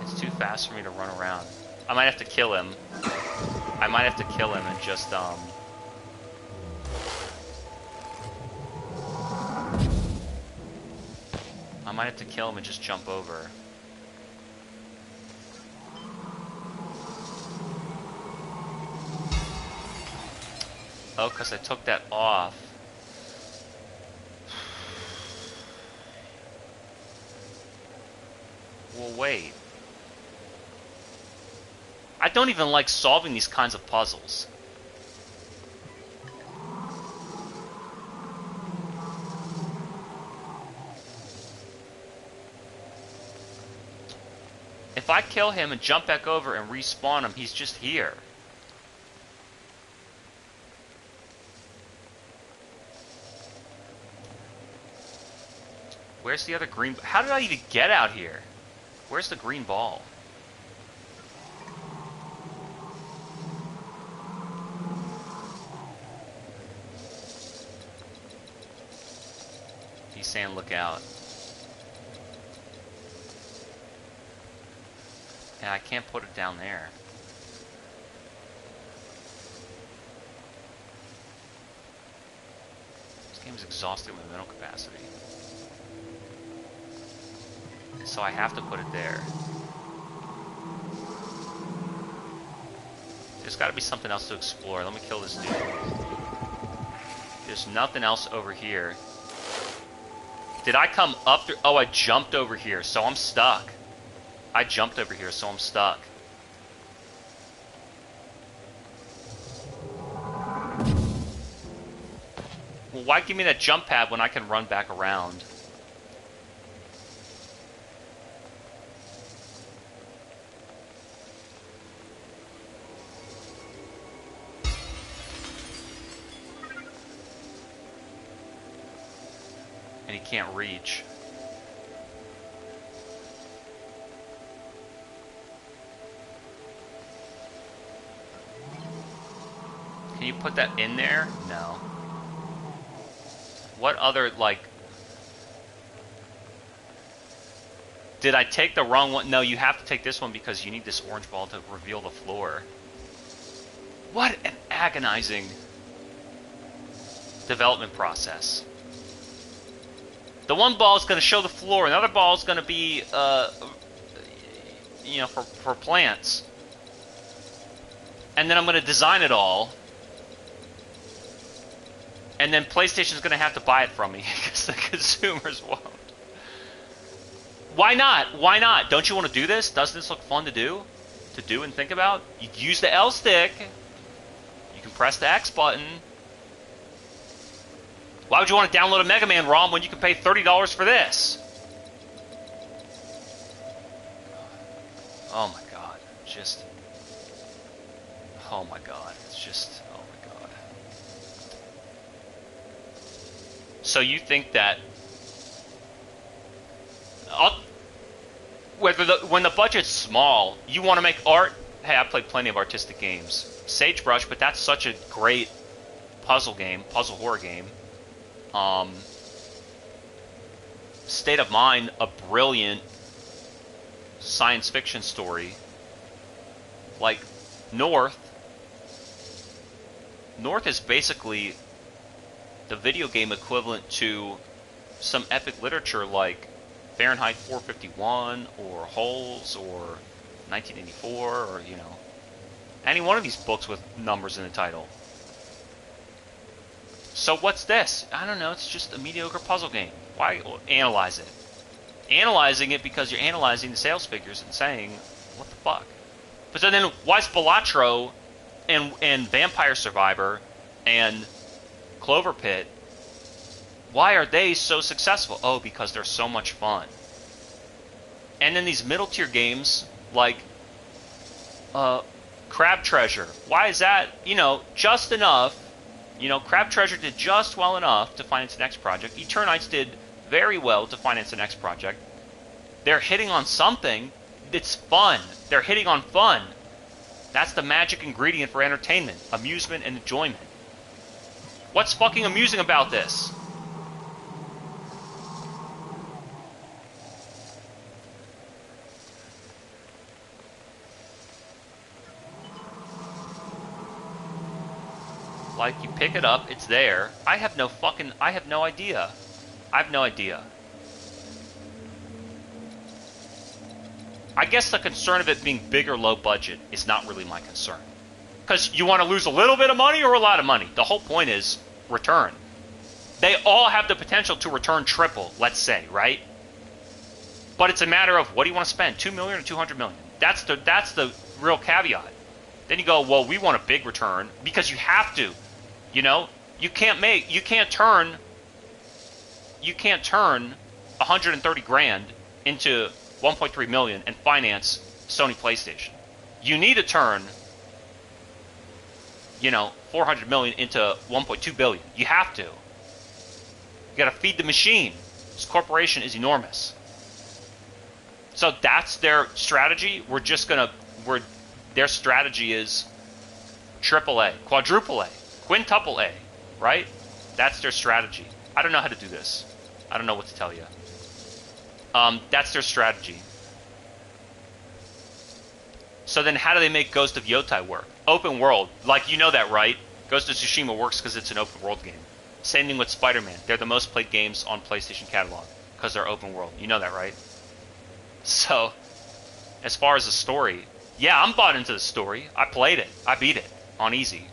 It's too fast for me to run around. I might have to kill him. I might have to kill him and just, I might have to kill him and just jump over. Oh, because I took that off. Well, wait. I don't even like solving these kinds of puzzles. If I kill him and jump back over and respawn him, he's just here. Where's the other green? How did I even get out here? Where's the green ball? He's saying look out. And I can't put it down there. This game is exhausting with mental capacity. So I have to put it there. There's got to be something else to explore. Let me kill this dude. There's nothing else over here. Did I come up through? Oh, I jumped over here, so I'm stuck. I jumped over here, so I'm stuck. Well, why give me that jump pad when I can run back around? And he can't reach. Can you put that in there? No. What other, like... Did I take the wrong one? No, you have to take this one because you need this orange ball to reveal the floor. What an agonizing development process. The one ball is going to show the floor, and the other ball is going to be, you know, for plants. And then I'm going to design it all. And then PlayStation's going to have to buy it from me because the consumers won't. Why not? Why not? Don't you want to do this? Doesn't this look fun to do? To do and think about? You use the L stick. You can press the X button. Why would you want to download a Mega Man ROM when you can pay $30 for this? Oh my god. Just... Oh my god. It's just... Oh my god. So you think that... when the budget's small, you want to make art? Hey, I played plenty of artistic games. Sagebrush, but that's such a great puzzle game, puzzle horror game. State of Mind, a brilliant science fiction story. Like, North is basically the video game equivalent to some epic literature like Fahrenheit 451 or Holes or 1984 or, you know, any one of these books with numbers in the title. So what's this? I don't know, it's just a mediocre puzzle game. Why analyze it? Analyzing it because you're analyzing the sales figures and saying, what the fuck? But then why is Balatro and Vampire Survivor and Clover Pit, why are they so successful? Oh, because they're so much fun. And then these middle tier games like Crab Treasure. Why is that? You know, just enough. You know, Crab Treasure did just well enough to finance the next project. Eternites did very well to finance the next project. They're hitting on something. It's fun. They're hitting on fun. That's the magic ingredient for entertainment, amusement, and enjoyment. What's fucking amusing about this? Like, you pick it up, it's there. I have no idea. I have no idea. I guess the concern of it being big or low budget is not really my concern. Because you want to lose a little bit of money or a lot of money. The whole point is return. They all have the potential to return triple, let's say, right? But it's a matter of what do you want to spend, 2 million or 200 million? That's the real caveat. Then you go, well, we want a big return because you have to. You know, you can't turn 130 grand into 1.3 million and finance Sony PlayStation. You need to turn, you know, 400 million into 1.2 billion. You have to. You got to feed the machine. This corporation is enormous. So that's their strategy. Their strategy is triple A, quadruple A, quintuple A, right? That's their strategy. I don't know how to do this. I don't know what to tell you. That's their strategy. So then how do they make Ghost of Yotai work? Open world. Like, you know that, right? Ghost of Tsushima works because it's an open world game. Same thing with Spider-Man. They're the most played games on PlayStation catalog because they're open world. You know that, right? So, as far as the story, yeah, I'm bought into the story. I played it. I beat it on easy.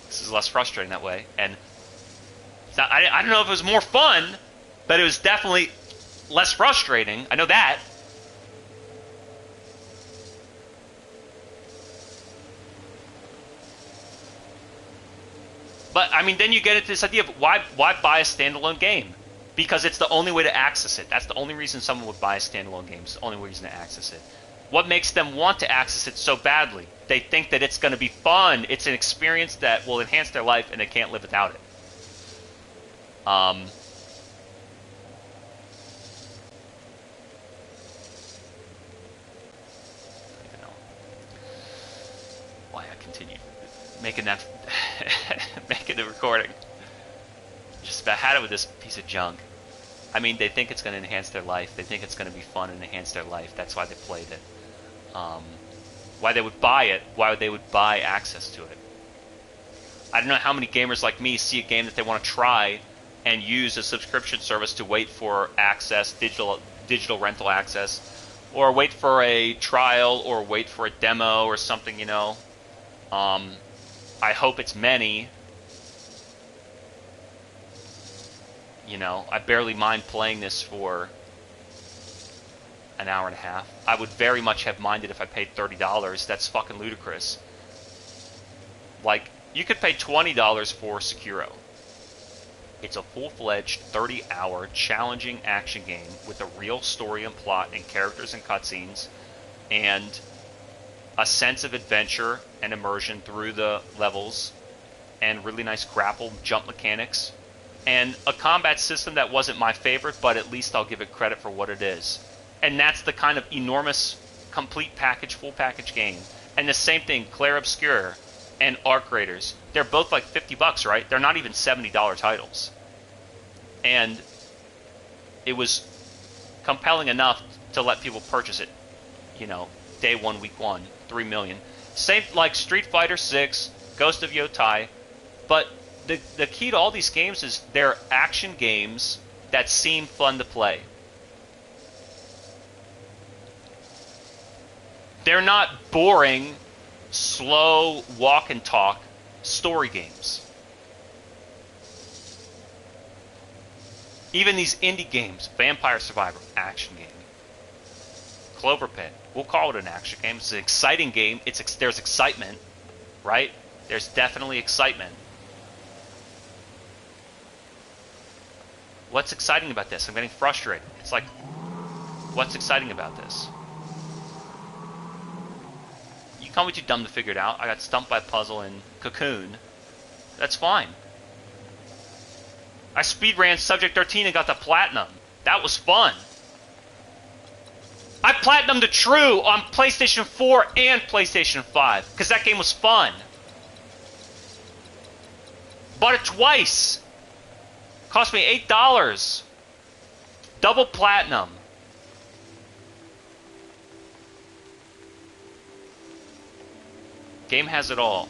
This is less frustrating that way. And I don't know if it was more fun, but it was definitely less frustrating. I know that. But, I mean, then you get into this idea of why buy a standalone game? Because it's the only way to access it. That's the only reason someone would buy a standalone game. It's the only reason to access it. What makes them want to access it so badly? They think that it's going to be fun. It's an experience that will enhance their life, and they can't live without it. I don't know why I continue making that making the recording. Just about had it with this piece of junk. I mean, they think it's going to enhance their life. They think it's going to be fun and enhance their life. That's why they played it. Why they would buy it. Why they would buy access to it. I don't know how many gamers like me see a game that they want to try and use a subscription service to wait for access, digital rental access, or wait for a trial, or wait for a demo or something, you know. I hope it's many. You know, I barely mind playing this for an hour and a half. I would very much have minded if I paid $30. That's fucking ludicrous. Like, you could pay $20 for Sekiro. It's a full-fledged 30-hour challenging action game with a real story and plot and characters and cutscenes and a sense of adventure and immersion through the levels and really nice grapple jump mechanics. And a combat system that wasn't my favorite, but at least I'll give it credit for what it is. And that's the kind of enormous, complete package, full package game. And the same thing, Clair Obscur and Arc Raiders. They're both like $50, right? They're not even $70 titles. And it was compelling enough to let people purchase it. You know, day one, week one, 3 million. Same like Street Fighter 6, Ghost of Yotai, but the key to all these games is they're action games that seem fun to play. They're not boring, slow, walk and talk story games. Even these indie games, Vampire Survivor, action game. Clover Pit, we'll call it an action game. It's an exciting game. There's excitement, right? There's definitely excitement. What's exciting about this? I'm getting frustrated. It's like, what's exciting about this? You can't be too dumb to figure it out. I got stumped by a puzzle in Cocoon. That's fine. I speed ran Subject 13 and got the platinum. That was fun. I platinumed the True on PlayStation 4 and PlayStation 5 because that game was fun. Bought it twice. Cost me $8. Double platinum. Game has it all.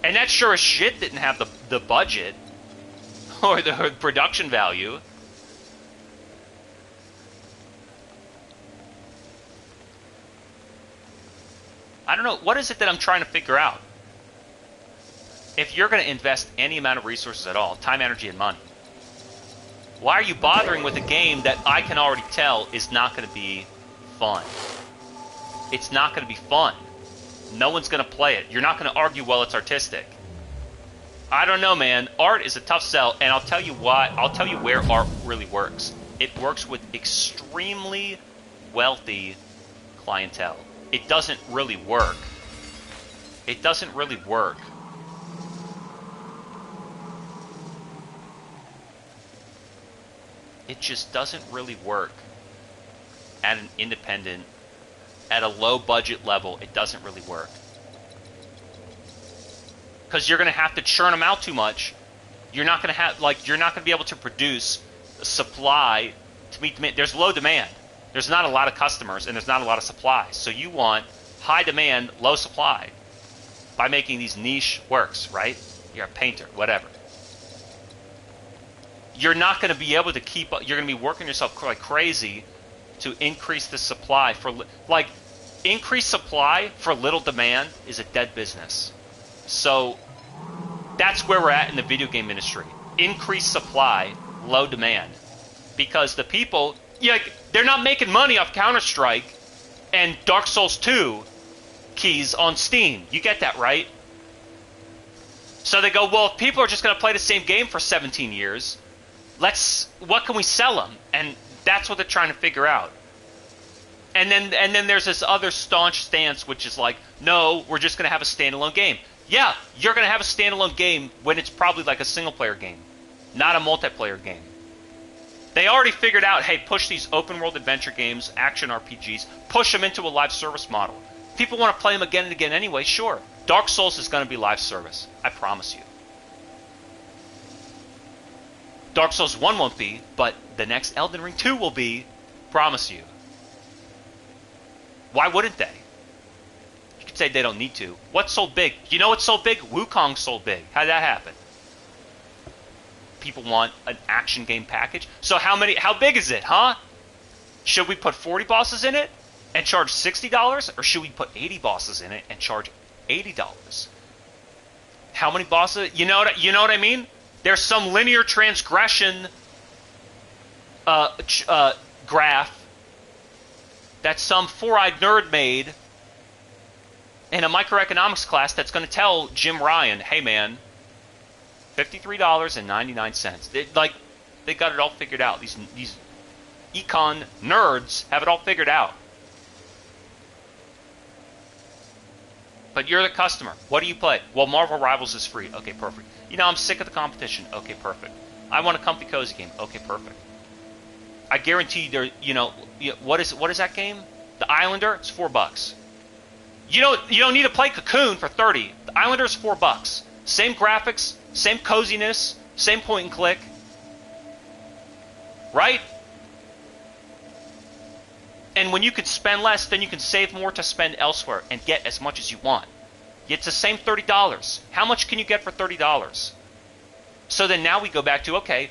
And that sure as shit didn't have the budget or the production value. I don't know. What is it that I'm trying to figure out? If you're going to invest any amount of resources at all, time, energy, and money, why are you bothering with a game that I can already tell is not going to be fun? It's not going to be fun. No one's going to play it. You're not going to argue, well, it's artistic. I don't know, man. Art is a tough sell, and I'll tell you why. I'll tell you where art really works. It works with extremely wealthy clientele. It doesn't really work. It doesn't really work. It just doesn't really work at an independent, at a low budget level. It doesn't really work. Because you're going to have to churn them out too much. You're not going to have, like, you're not going to be able to produce a supply to meet demand. There's low demand. There's not a lot of customers, and there's not a lot of supply. So you want high demand, low supply by making these niche works, right? You're a painter, whatever. You're not going to be able to keep up. You're going to be working yourself like crazy to increase the supply. Like, increased supply for little demand is a dead business. So that's where we're at in the video game industry. Increased supply, low demand. Because the people... Yeah, they're not making money off Counter-Strike and Dark Souls 2 keys on Steam. You get that, right? So they go, well, if people are just going to play the same game for 17 years, what can we sell them? And that's what they're trying to figure out. And then there's this other staunch stance, which is like, no, we're just going to have a standalone game. Yeah, you're going to have a standalone game when it's probably like a single-player game, not a multiplayer game. They already figured out, hey, push these open-world adventure games, action RPGs, push them into a live service model. People want to play them again and again anyway, sure. Dark Souls is going to be live service. I promise you. Dark Souls 1 won't be, but the next Elden Ring 2 will be. Promise you. Why wouldn't they? You could say they don't need to. What sold big? You know what sold big? Wukong sold big. How'd that happen? People want an action game package. So how big is it, huh? Should we put 40 bosses in it and charge $60? Or should we put 80 bosses in it and charge $80? How many bosses? You know what I mean? There's some linear transgression graph that some four-eyed nerd made in a microeconomics class that's going to tell Jim Ryan, hey man, $53.99. They got it all figured out. These econ nerds have it all figured out. But you're the customer. What do you play? Well, Marvel Rivals is free. Okay, perfect. You know, I'm sick of the competition. Okay, perfect. I want a comfy, cozy game. Okay, perfect. I guarantee there. What is that game? The Islander. It's $4. You don't need to play Cocoon for $30. The Islander is $4. Same graphics, same coziness, same point and click. Right? And when you can spend less, then you can save more to spend elsewhere and get as much as you want. It's the same $30. How much can you get for $30? So then now we go back to, okay,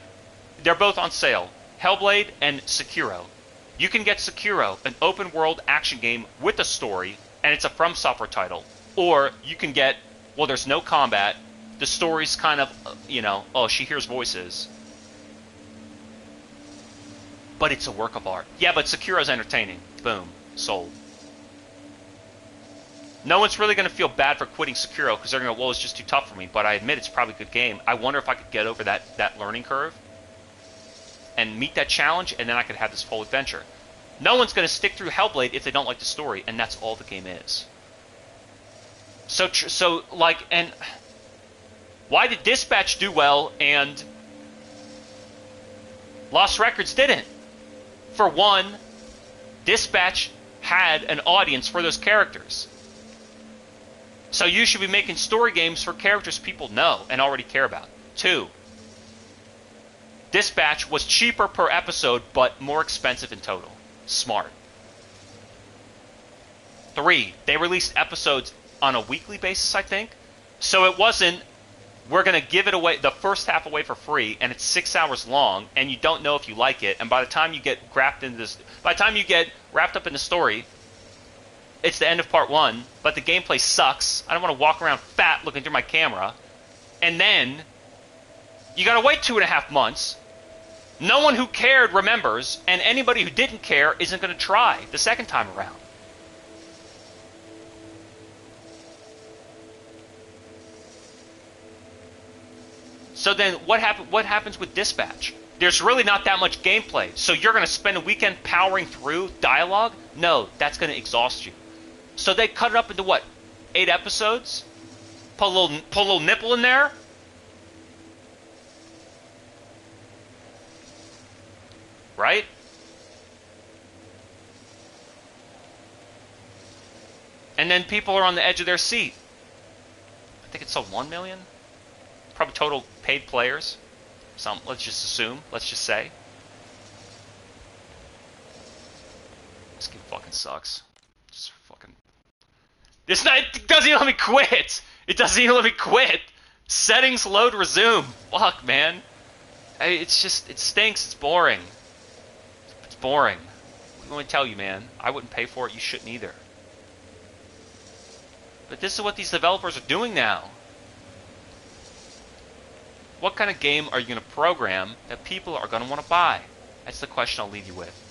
they're both on sale. Hellblade and Sekiro. You can get Sekiro, an open world action game with a story, and it's a From Software title. Or you can get, well, there's no combat. The story's kind of, oh, she hears voices. But it's a work of art. Yeah, but Sekiro's entertaining. Boom. Sold. No one's really going to feel bad for quitting Sekiro because they're going to go, well, it's just too tough for me. But I admit it's probably a good game. I wonder if I could get over that learning curve and meet that challenge, and then I could have this whole adventure. No one's going to stick through Hellblade if they don't like the story, and that's all the game is. So like, and why did Dispatch do well and Lost Records didn't? For one, Dispatch had an audience for those characters. So you should be making story games for characters people know and already care about. 2, Dispatch was cheaper per episode, but more expensive in total. Smart. 3, they released episodes on a weekly basis, I think. So it wasn't, we're going to give it away, the first half away for free, and it's 6 hours long, and you don't know if you like it, and by the time you get wrapped into this, by the time you get wrapped up in the story, it's the end of part 1, but the gameplay sucks. I don't want to walk around fat looking through my camera. And then, you got to wait 2.5 months. No one who cared remembers, and anybody who didn't care isn't going to try the second time around. So then, what happens with Dispatch? There's really not that much gameplay. So you're going to spend a weekend powering through dialogue? No, that's going to exhaust you. So they cut it up into what? 8 episodes? Put a little nipple in there? Right? And then people are on the edge of their seat. I think it sold 1 million? Probably total paid players. Some, let's just assume. Let's just say. This game fucking sucks. Just fucking... It doesn't even let me quit! It doesn't even let me quit! Settings load resume. Fuck, man. It's just, it stinks. It's boring. It's boring. Let me tell you, man. I wouldn't pay for it. You shouldn't either. But this is what these developers are doing now. What kind of game are you going to program that people are going to want to buy? That's the question I'll leave you with.